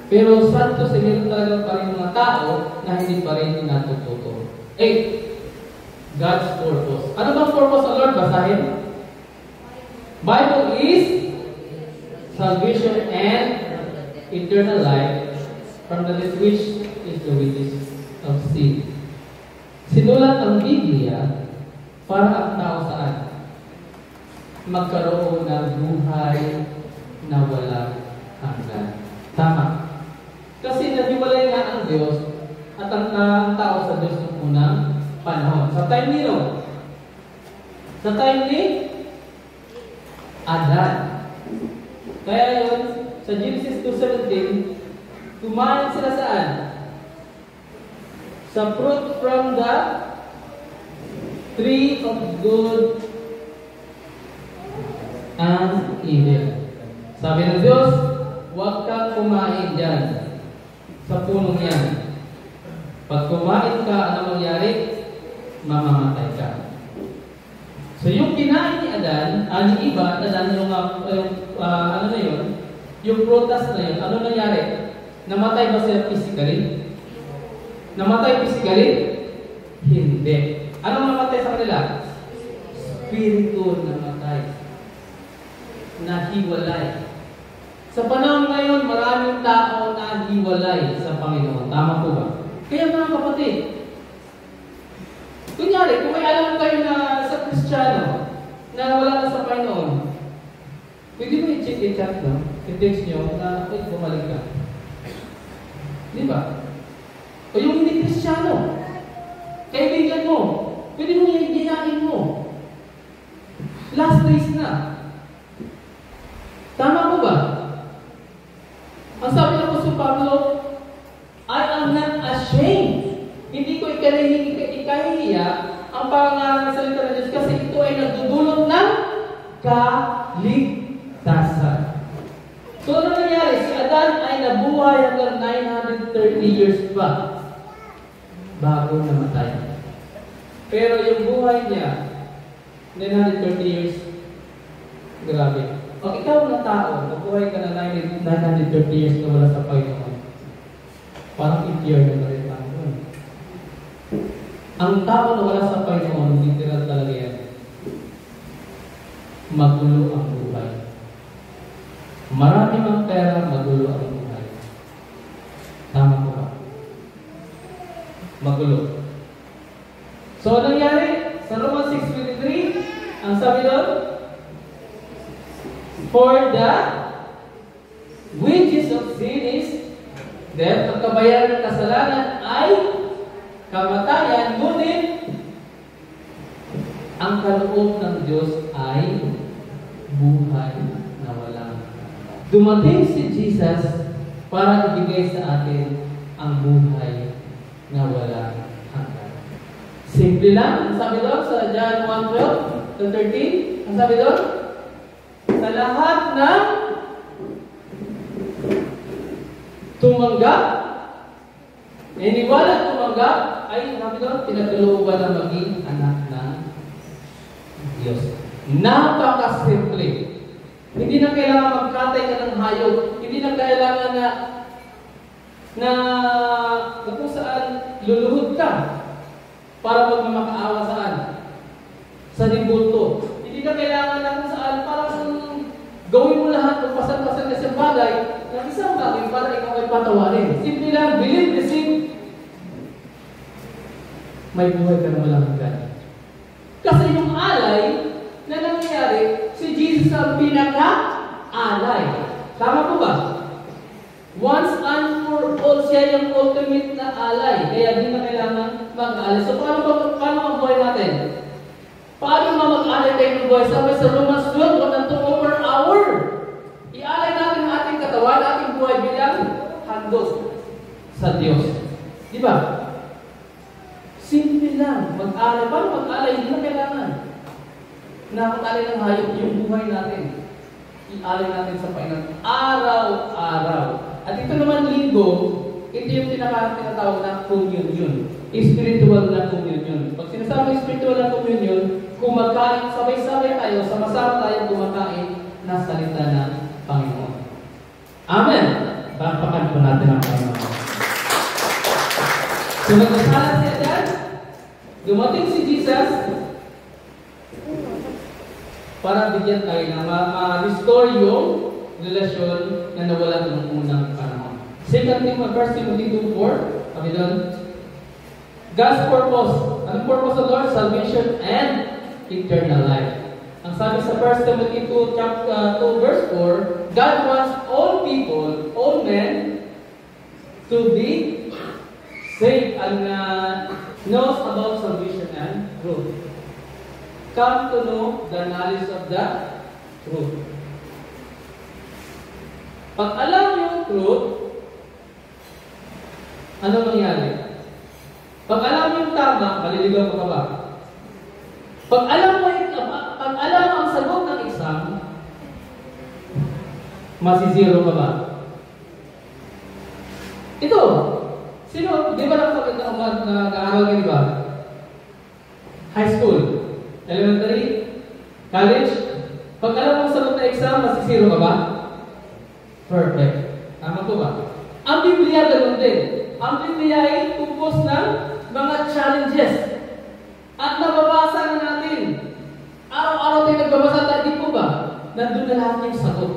Pero santo si meron talaga pa rin mga tao na hindi pa rin natututo. 8. God's purpose. Ano bang purpose ng Lord? Basahin. Bible is salvation and eternal life from the which is the wages of sin. Sinulat ang Biblia para ang tao saan? Magkaroon ng buhay na walang hanggan. Tama. Kasi nahiwalay nga ang Diyos at ang tao sa Diyos noong unang panahon. Sa time ni Noe. Sa time ni Adan. Kaya yun, sa Genesis 2:17, kumain sila saan? Sa fruit from the tree of good and evil. Sabi ng Diyos, huwag kang kumain dyan sa punong yan. Pag kumain ka, ano mangyari? Mamamatay ka. So yung kinain ni Adan, ni Eva, Adan yung ano na yun, yung prutas na yun, ano nangyari? Namatay ba sila physically? Namatay physically? Hindi. Anong namatay sa kanila? Spirito namatay. Nahiwalay. Sa panahon ngayon, maraming tao na hiwalay sa Panginoon. Tama po ba? Kaya mga kapatid, kunyari, kung may alam kayo na sa Kristiyano na wala na sa Panginoon, pwede mo i-check i-chat no? I-text nyo na, bumalik ka. Di ba? O yung hindi Kristiyano, Pwede mo yayain mo. Last days na. Tama ko ba? Ang sabi ng Apostol Pablo, I am not ashamed. Hindi ko ikahihiya ang pangalan ng salita ng Diyos kasi ito ay nagdudulot ng kaligtasan. So, ano nangyari? Si Adan ay nabuhay hanggang 930 years pa bago namatay. Pero yung buhay niya, 930 years, grabe. Pag ikaw na tao, nabuhay ka na 930 years na wala sa Panginoon, parang ipiyer na rin tayo. Ang tao na wala sa Panginoon, hindi tira talaga yan. Magulo ang buhay. Marami mang pera, magulo ang buhay. Tama ko ba? Magulo. So, anong nangyari? Sa Romans 6:23, ang sabi doon, for the wages of sin is death. Ang kabayaran ng kasalanan ay kamatayan, ngunit ang kaloob ng Diyos ay buhay na walang. Dumating si Jesus para ibigay sa atin ang buhay na walang hanggan. Simple lang. Ang sabi doon sa John 1:12-13, ang sabi doon, sa lahat ng tumanggap, iniwala tumanggap, ay sabi doon, pinagkalooban na maging anak ng Diyos. Napakasimple. Hindi na kailangan magkatay ka ng hayop. Hindi na kailangan na kung saan luluhod ka para magmamakaawa saan? Sa dibulto. Hindi na kailangan na kung saan parang gawin mo lahat ng pasan-pasan na sa bagay ng isang bagay para ikaw ay patawarin. Simple lang, believe, receive, may buhay ka na walang hanggan. Kasi yung alay na nangyayari, si Jesus ang pinaka-alay. Tama po ba? Once and for all, siya yung ultimate na alay. Kaya di na kailangan mag-alay. So, paano ang buhay natin? Paano mag-alay tayo ng buhay? Sabi sa Romans 12, 1 per hour. I-alay natin ang ating katawan, ating buhay bilang handos sa Diyos. Di ba? Simple lang. Mag-alay. Paano mag-alay? Hindi na kailangan na mag-alay ng hayop yung buhay natin. I-alay natin sa Panginoon. Araw-araw. At ito naman linggo, ito yung tinatawag na communion. Spiritual na communion. Pag sinasabi spiritual na communion, kumakain, sabay-sabay tayo, sama-sama tayo kumakain na salita ng Panginoon. Amen! Bakpakan po natin ang Panginoon. So, nagkasala siya dyan, dumating si Jesus para bigyan tayo na ma-restore yung relasyon na nawala ng unang panahon. 2 Timothy 2:4, sabi doon, God's purpose. Anong purpose of Lord? Salvation and eternal life. Ang sabi sa 1 Timothy 2 verse 4, God wants all people, all men, to be saved and knows about salvation and truth. Come to know the knowledge of the truth. Pag alam yung truth, ano mangyari? Pag alam yung tama, maliligaw ka ba? Pag alam mo ang sagot ng exam, masizero ka ba? Ito, sino, di ba nag-aaral ka, di ba? High school, elementary, college, pag alam mo ang sagot ng exam, masizero ka ba? Perfect. Tama ko ba? Ang Biblia ganun din. Ang Biblia ay tupos ng mga challenges. At nababasa na natin. Araw-araw tayo nagbabasa tayo, di po ba? Nandun na lahat yung sagot.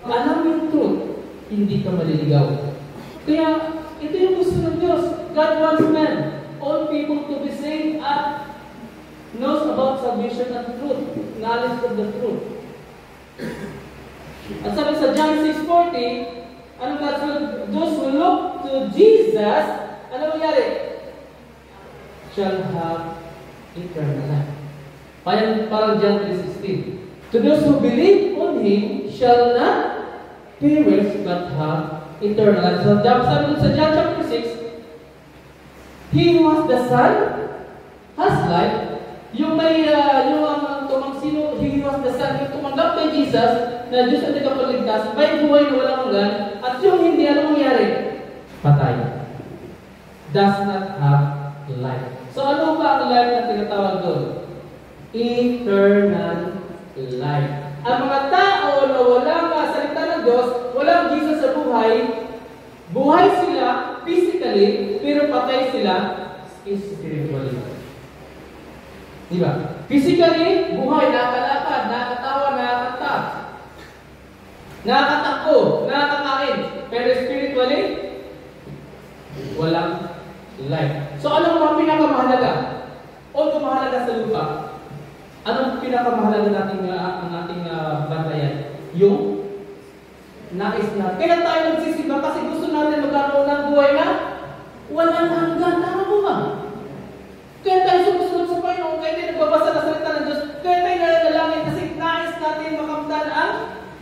Alam yung truth, hindi ka maliligaw. Kaya, ito yung gusto ng Diyos. God wants men, all people to be saved at knows about salvation and truth. Knowledge of the truth. At sabi sa John 6:40, ano God's will? Those who look to Jesus, ano mangyari? Shall have eternal life. Parang John 3:16. To those who believe on Him shall not perish but have eternal life. So, sabi sa John chapter 6, He who has the Son has life. Yung may, sino, He who has the Son, yung tumanggap kay Jesus, na Diyos ang tagapagligtas, may buhay na walang hanggan, at yung hindi, ano mangyari? Patay. Does not have life. So ano ba ang life na tinatawag doon? Eternal life. Ang mga tao na walang salita ng Diyos, walang Jesus sa buhay, buhay sila physically, pero patay sila spiritually. Diba? Physically, buhay, nakakalakad, nakakatawa, nakakanta, nakakatakbo, nakakakain. Pero spiritually, walang life. So, anong mga pinakamahalaga? O mahalaga sa lupa? Anong pinakamahalaga nating ang ating bantayan? Yung nais na. Kaya tayo nagsisimba kasi gusto natin magkaroon ng buhay na walang hanggan. Tama mo ba? Kaya tayo sumusunod sa Panginoon, kaya tayo nagbabasa ng salita ng Diyos, kaya tayo nananalangin kasi nais natin makamtan ang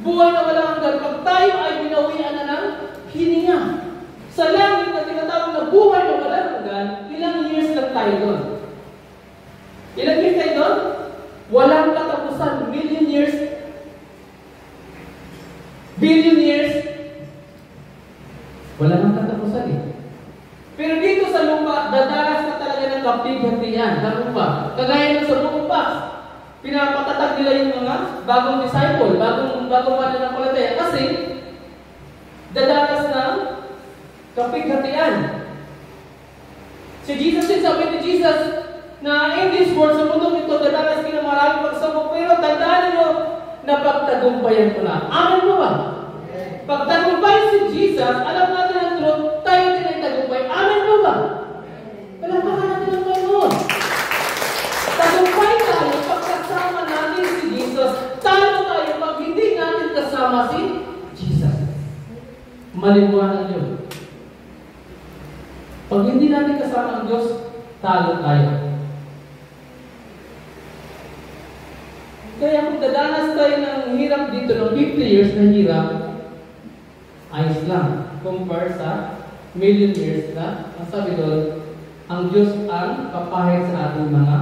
buhay na walang hanggan. Pag tayo ay binawian na ng hininga. Sa langit na tinatawag na buhay na walang hanggan, ilang years lang tayo doon? Ilang years tayo doon? Walang katapusan. Million years? Billion years? Wala nang katapusan eh. Pero dito sa lupa, dadaras na talaga ng kapighatian sa lupa. Kagaya ng sa Book of Acts, pinapatatag nila yung mga bagong disciple, bagong pananampalataya. Kasi, dadaras ng kapighatian. Si Jesus din, sabi ni Jesus, na in this world, sa mundong ito, dadaras kayo ng maraming pagsubok, pero tandaan niyo na pagtagumpayan ko na. Amen mo ba? Pagtagumpay si Jesus, alam natin ang truth, tayo din ay tagumpay. Amen mo ba? Palakpakan natin ang Panginoon. Tagumpay tayo pagkasama natin si Jesus. Talo tayo pag hindi natin kasama si Jesus. Maliwanag yun. Pag hindi natin kasama ang Diyos, talo tayo. Kaya kung dadanas tayo ng hirap dito ng 50 years na hirap, ayos lang. Compare sa million years na, ang sabi doon, ang Diyos ang papahid sa ating mga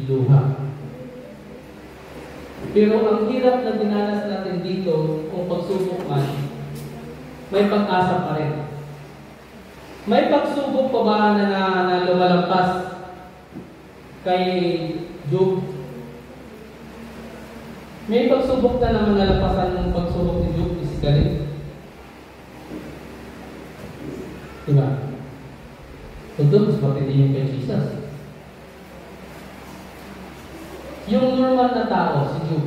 luha. Pero ang hirap na dinanas natin dito, kung pagsubok man, may pag-asa pa rin. May pagsubok pa ba na lumalampas kay Job? May pagsubok na naman nalampasan ng pagsubok ni Job physically. Diba? So doon, mas matindi yung kay Jesus. Yung normal na tao, si Job.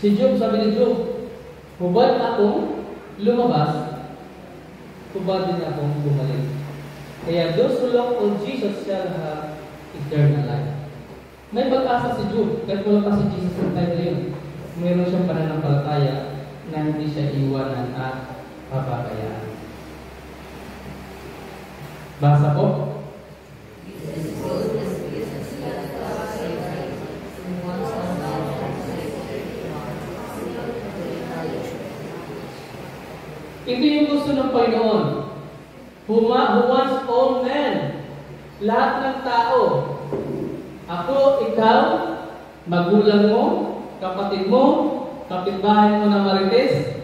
Si Job, sabi ni Job, hubad akong lumabas, hubad din akong bumalik. Kaya those who look on Jesus shall have eternal life. May pag-asa si Job, kahit wala pa si Jesus ng time na yun. Mayroon siyang pananampalataya na hindi siya iwanan at papagayaan. Basa po. Ito yung gusto ng Panginoon. Who wants all men. Lahat ng tao. Ako, ikaw, magulang mo, kapatid mo, kapitbahay mo na marites.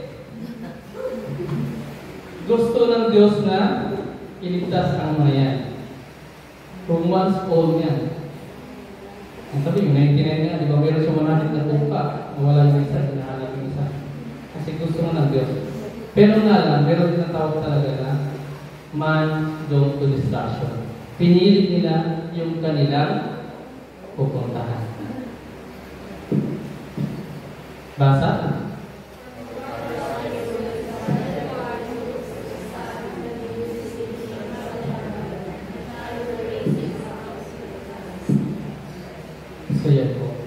Gusto ng Diyos na iligtas ang mga yan. Who wants all men. Ang sabi, yung 99 nga, di ba meron siya manahit na tupa, nawala yung isa, sinahalap yung isa. Kasi gusto mo ng Diyos. Pero nga lang, meron din ang tawag talaga na man doomed to destruction. Pinili nila yung kanilang pupuntahan. Basa? So yan po.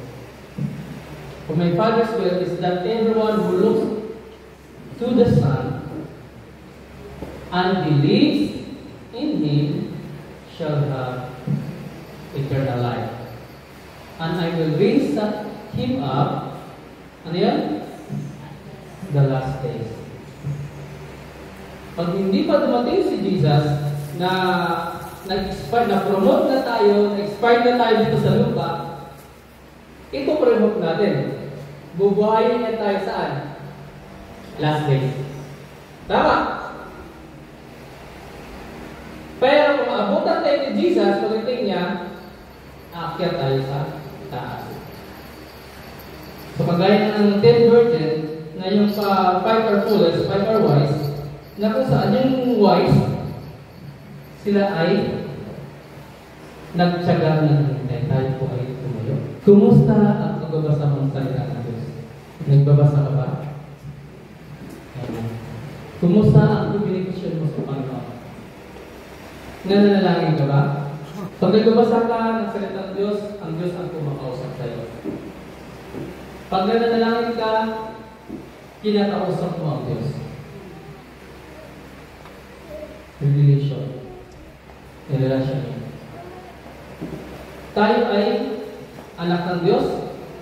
For my Father's will is that everyone who looks to the Son and believes in Him shall have raise Him up, ano yan? The last days. Pag hindi pa dumating si Jesus, na nag-expire, na-promote na tayo, na-expire na tayo dito sa lupa, ito promote natin. Bubuhayin niya tayo saan? Last days. Tama? Pero kung abutan tayo ni Jesus, pagdating niya, aakyat tayo sa taas. So, kagaya ng 10 virgin, na yung 5 are foolish, 5 are wise, na kung saan yung wise, sila ay nagtsaga na hintay. Tayo po ay tumuyo. Kumusta ang pagbabasa mong salita ng Diyos? Nagbabasa ka ba? Amen. Kumusta ang communication mo sa Panginoon? Nananalangin ka ba? Pag nagbabasa ka ng salita ng Diyos, ang Diyos ang kumakausap sa iyo. Pag nananalangin ka, kinakausap mo ang Diyos. Revelation. Revelation. Tayo ay anak ng Diyos,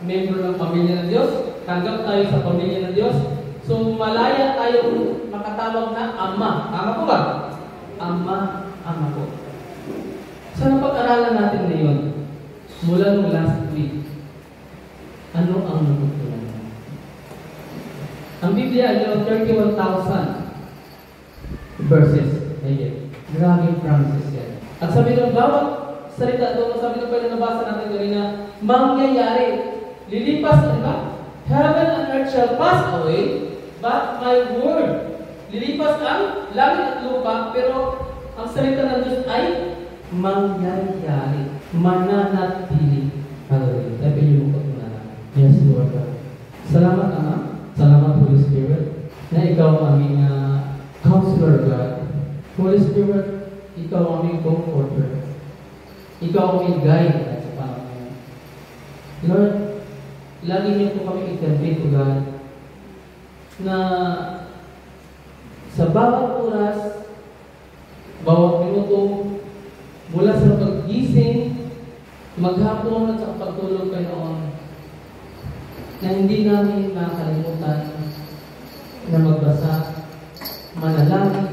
member ng pamilya ng Diyos, tanggap tayo sa pamilya ng Diyos, so malaya tayong makatawag na Ama. Tama po ba? Ama po. So napag-aralan natin ngayon, mula nung last week, ano ang natutunan mo? Ang Biblia ay 31,000 verses. Ayan. Maraming promises yan. At sabi ng bawat salita doon, sabi ng pwede nabasa natin kanina, mangyayari. Lilipas, di ba? Heaven and earth shall pass away, but my word. Lilipas ang langit at lupa, pero ang salita ng Diyos ay mangyayari. Mananatili. Hallelujah. Sabi niyo mo na. Yes, Lord God. Salamat, Ama. Salamat, Holy Spirit, na ikaw ang aming counselor, God. Holy Spirit, ikaw ang aming comforter. Ikaw ang aming guide sa panahon. Lord, lagi niyo po kami i-convey to God na sa bawat oras, bawat minuto, mula sa paggising, maghapon at sa pagtulog kayo noon, na hindi namin nakalimutan na magbasa, manalangin,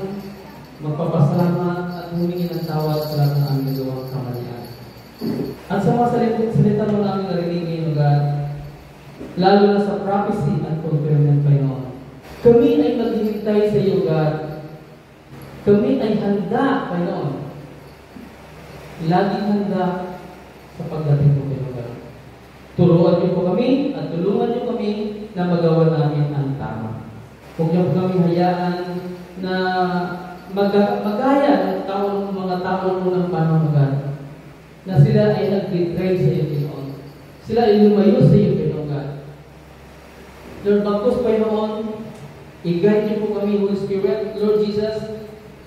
magpapasalamat at humingi ng tawad sa lahat ng aming gawang kamalian. At sa mga salita mo namin narinig ngayon, God, lalo na sa prophecy at fulfillment pa noon, kami ay maghihintay sa iyo, God. Kami ay handa pa noon. Laging handa sa pagdating mo kayo, God. Turuan niyo po kami at tulungan niyo kami na magawa namin ang tama. Huwag niyo po kami hayaan na magaya ng mga tao ng panahon, na sila ay nag-betray sa iyo, Pinoon. Sila ay lumayo sa iyo, Pinoon, God. Lord, bagkus pa noon, i-guide niyo po kami, Holy Spirit, Lord Jesus,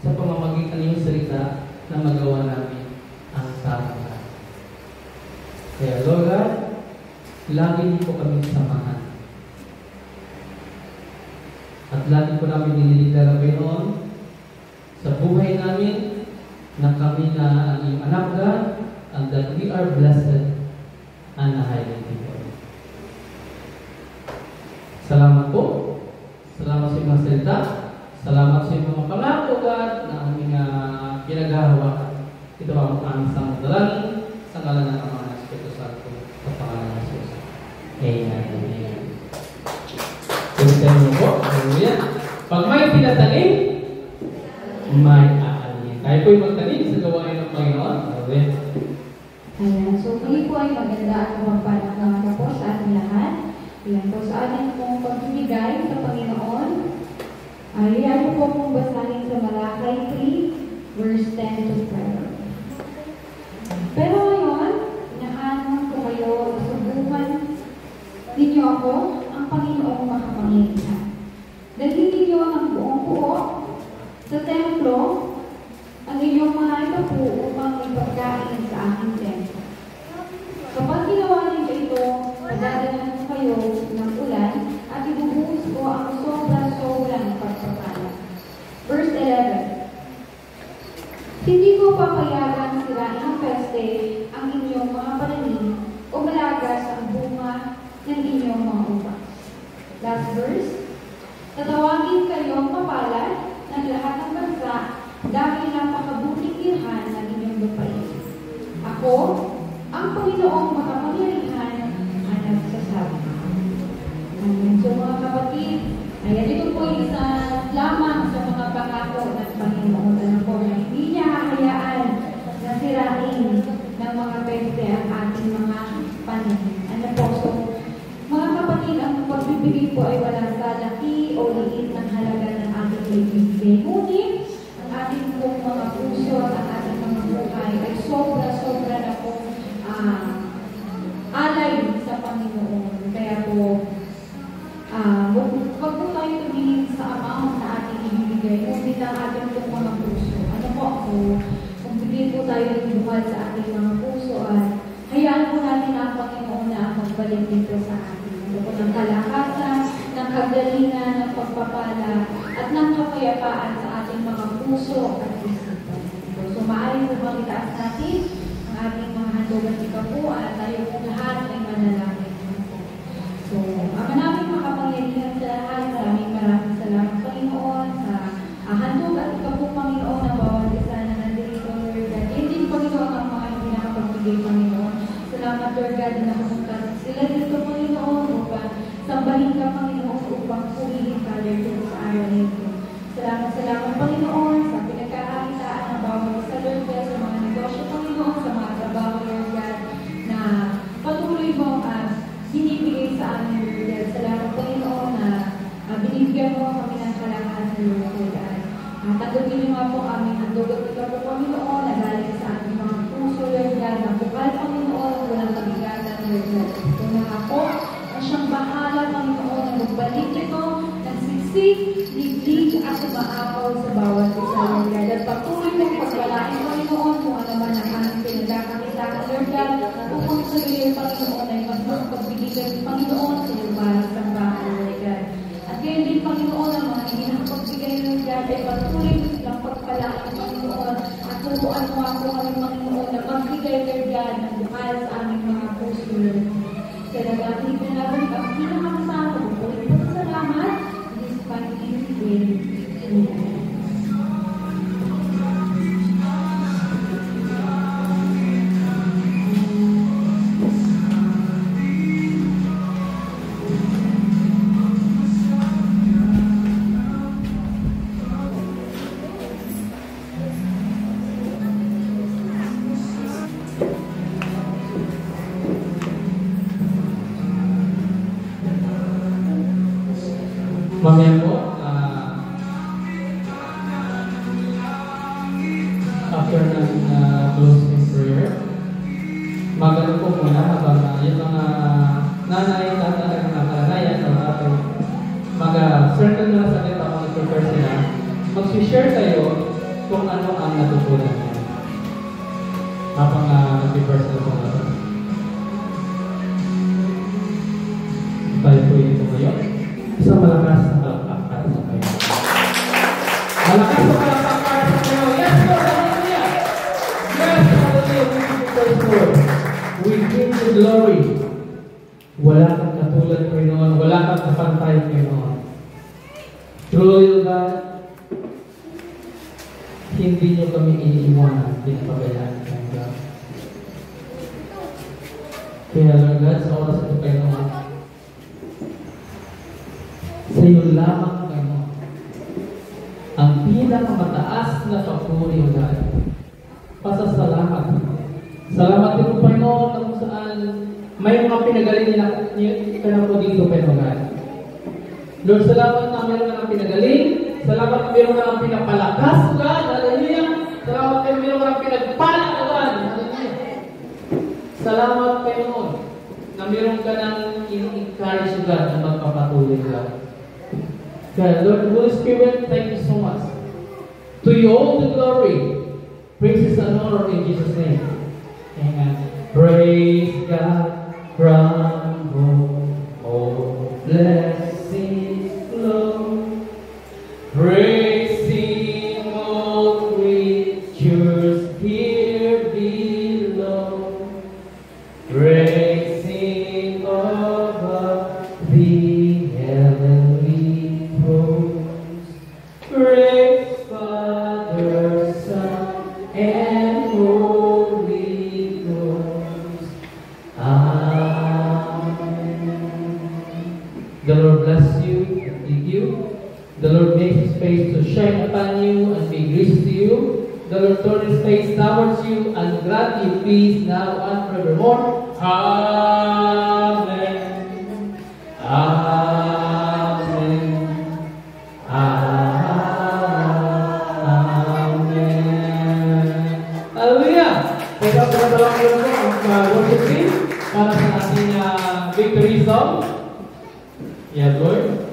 sa pamamagitan ng iyong salita na magawa namin ang tama. Kaya, Lord God, lagi niyo po kami samahan. At lagi po namin nililitara noon sa buhay namin na kami na ang iyong anak, God, and that we are blessed and highly favored. Salamat po. Salamat sa mga salita. Salamat sa mga pangako, God, na aming pinaghahawakan. Ito ang aming samudalangin sa ngalan ng Ama ng Espiritu Santo sa pangalan ng Jesus. Amen. Amen. Tulisan mo po. Hallelujah. Pag may pinatanim, may aanin. Tayo po'y magtanim sa gawain ng Panginoon. Hallelujah. Ayan. So, muli po ay maganda at mapagpalang po sa ating lahat. Ayan po sa ating pong pagbibigay sa Panginoon. Ayan po pong basahin sa Malakay 3, verse 10 to 12. Pero ngayon, inaanong ko kayo, subukan ninyo ako, ang Panginoong makapangyarihan. Dalhin ninyo ang buong buo sa templo, ang inyong mga ipapo upang ipagkain sa aking templo. Kapag ginawa ninyo ito, padadalan ko kayo ng ulan at ibubuhos ko ang sobra-sobrang pagpapala. Verse 11. Hindi ko pa verse, tatawagin kayong mapalad ng lahat ng bansa dahil napakabuting tirhan ng inyong lupain. Ako, ang Panginoong makapangyarihan, ang nagsasabi. Amen. So mga kapatid, ayan, ito po isa lamang sa mga pangako ng Panginoon. Ano po, na hindi niya hahayaan na sirain ng mga peste ang ating mga pananim. Ano po, so mga kapatid, ang pagbibigay po ay wala sa laki o liit ng halaga ng ating ibibigay. Ngunit, ang ating pong mga puso at ang ating mga buhay ay sobra-sobra na pong alay sa Panginoon. Kaya po, wag po tayo tumingin sa amount na ating ibibigay, ngunit ang ating pong mga puso. Ano po, kung bigyan po tayo ng buhay sa ating mga puso at hayaan po natin ang Panginoon na ang magbalik dito sa atin. Ano po, ng kalakasan, ng kagalingan, ng pagpapala, at ng kapayapaan sa ating mga puso at isipan. So, maaari po bang itaas natin ang ating mga handugan ni Kapo at tayo po lahat ay manalangin. So, ang namin makapangyarihan sa lahat, maraming salamat Panginoon sa handog at ikaw po Panginoon na bawat isa na nandito, Lord God. Yan din Panginoon ang mga hindi nakapagbigay Panginoon. Salamat Lord God na nakapunta sila dito Panginoon upang sambahin ka Panginoon upang purihin ka Lord God sa araw nito. Salamat Panginoon sa pinagkakakitaan ng bawat isa Lord God sa mga negosyo Panginoon, sa mga trabaho Lord God na patuloy mo binibigay sa amin Lord God. Salamat Panginoon na binibigyan mo kami ng kalakasan Lord God. Tanggapin niyo nga po aming handugan ikaw po Panginoon na galing sa ating mga puso Lord God na bukal Panginoon walang kabigatan Lord God. Ito na nga po ang siyang bahala Panginoon na magbalik ito ng siksik, liglig at umaapaw sa bawat isa Lord God. At patuloy mong pagpalain Panginoon kung ano man ang aming pinagkakakitaan Lord God upang sa iyo Panginoon ay mas magpagbigay Panginoon sa iyo para sa bahay Lord God. At kaya din Panginoon ang mga hindi nakapagbigay Lord God ay patuloy mo silang pagpalain Panginoon at turuan mo ako kami Panginoon na magbigay Lord God ng bukal sa aming mga puso Lord. Kaya nagating na namin ang pinakamasama ko. Salamat. This Panginoon will be Mamaya po, after ng closing prayer, magano po muna habang yung mga nanay, tatay, mga kalanayan, mag-circle na sa kita kung i-prepare sila, mag-share kayo kung ano ang natutunan niyo. Habang nag-prepare sila po natin. Tayo po ito ngayon. Isang malakas na palakpak para sa kayo. Malakas na palakpak para sa kayo. Yes, Lord! Hallelujah! Yes, hallelujah! We give you glory. Wala kang katulad Panginoon. Wala kang kapantay Panginoon. Truly, God, hindi niyo kami iniiwanan. Pinapabayaan kang God. Kaya Lord God, sa oras ito Panginoon, sa iyo lamang Panginoon ang pinakamataas na papuri o God. Pasasalamat. Salamat din po Panginoon na kung saan may mga pinagaling ka na po dito Panginoon God. Lord, salamat na mayroon ka ng pinagaling. Salamat na mayroon ka ng pinapalakas o God. Hallelujah. Salamat na mayroon ka ng pinagpala o God. Hallelujah. Salamat Panginoon na mayroon ka ng in-encourage o God na magpapatuloy o God. God, Lord, Holy Spirit, thank you so much. To you all the glory, praises and honor in Jesus' name. Amen. Praise God from whom all blessings flow. Praising all creatures here below. Praising above the heavens. Lord make His face to shine upon you and be gracious to you. The Lord turn His face towards you and grant you peace now and forevermore. Amen. Amen. Amen. Hallelujah! Kaya pagkatawag ko ang worship team para sa ating victory song. Yeah, Lord.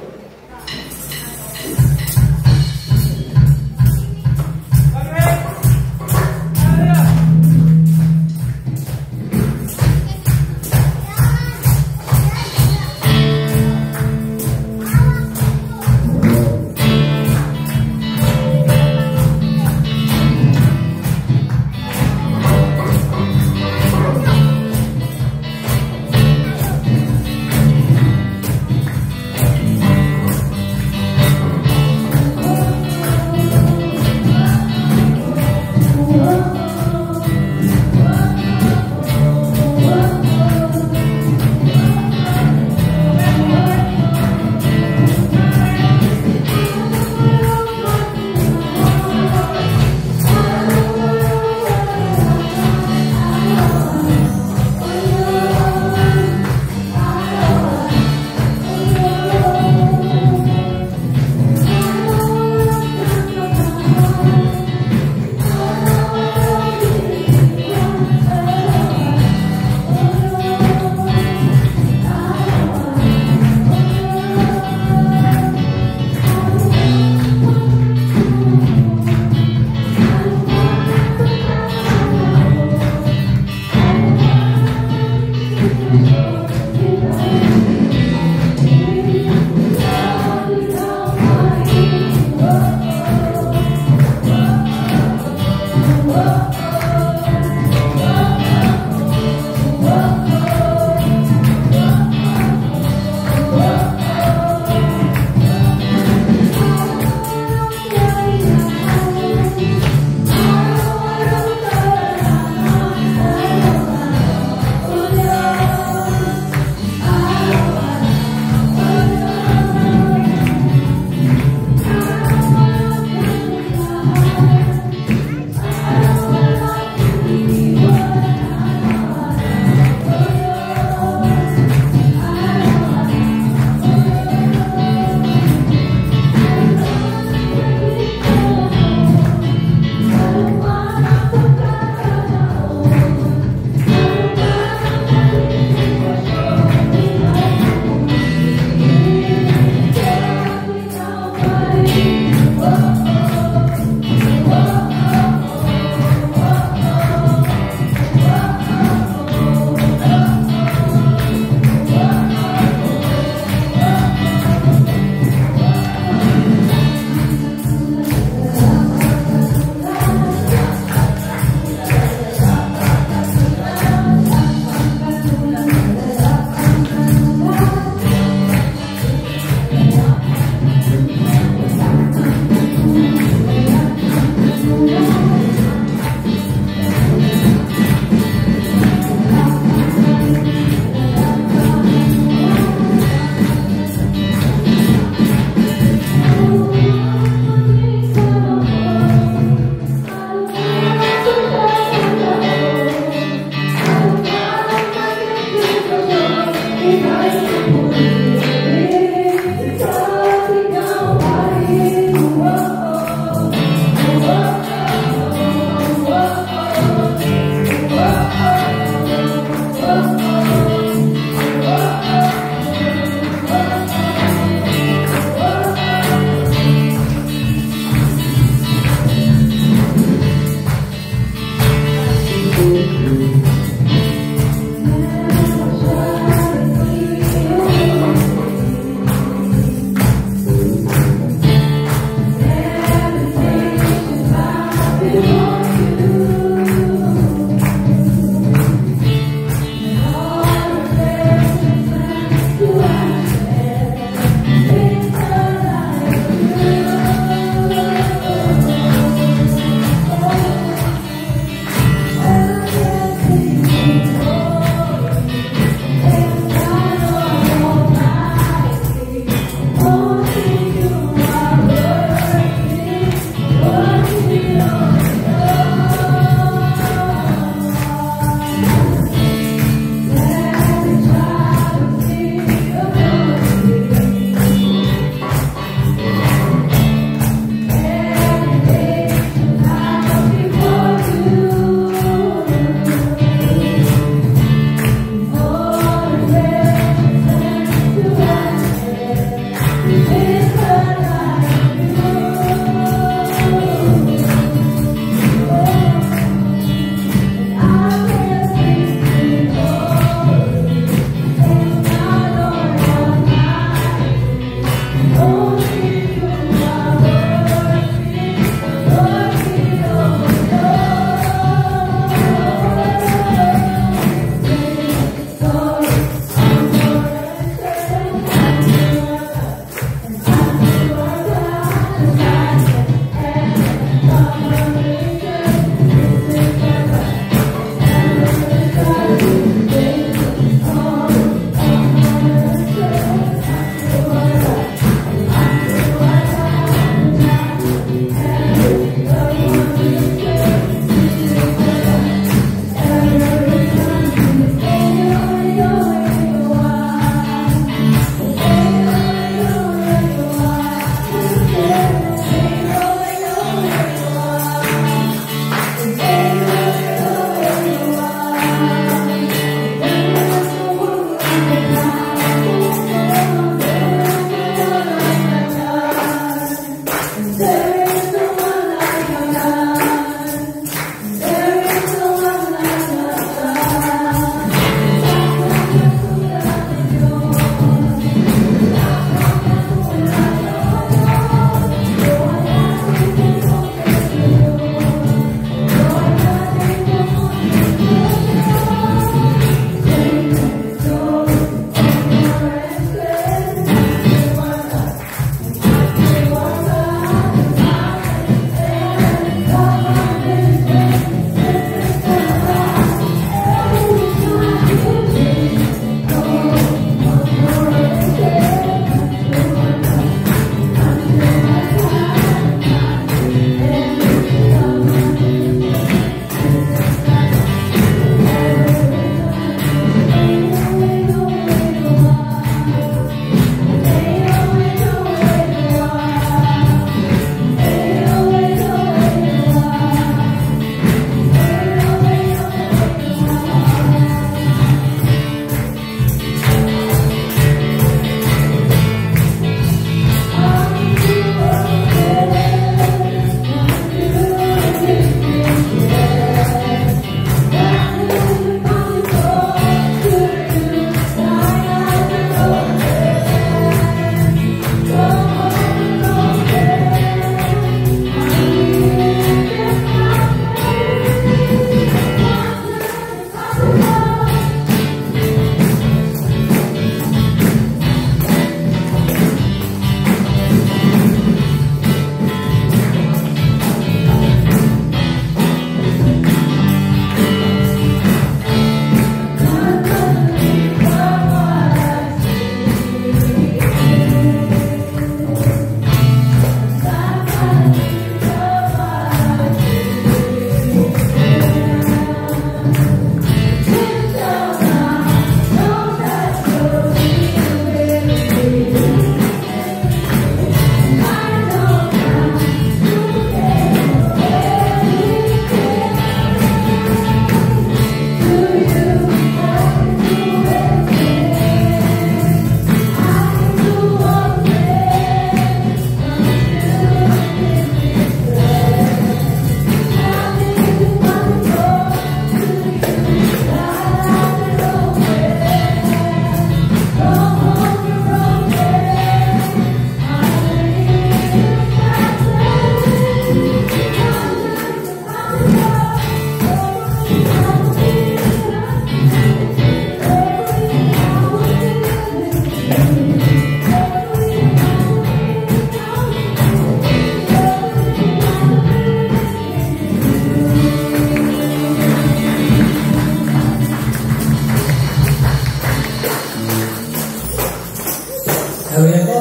So yan po,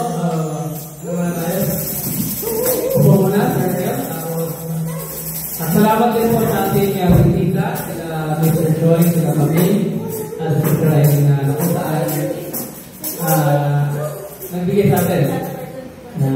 muna tayo. Upo muna, sir. Salamat din po sa ating bisita, sila Mr. Joy, sila Mami, at si Brian na kung saan nagbigay sa atin na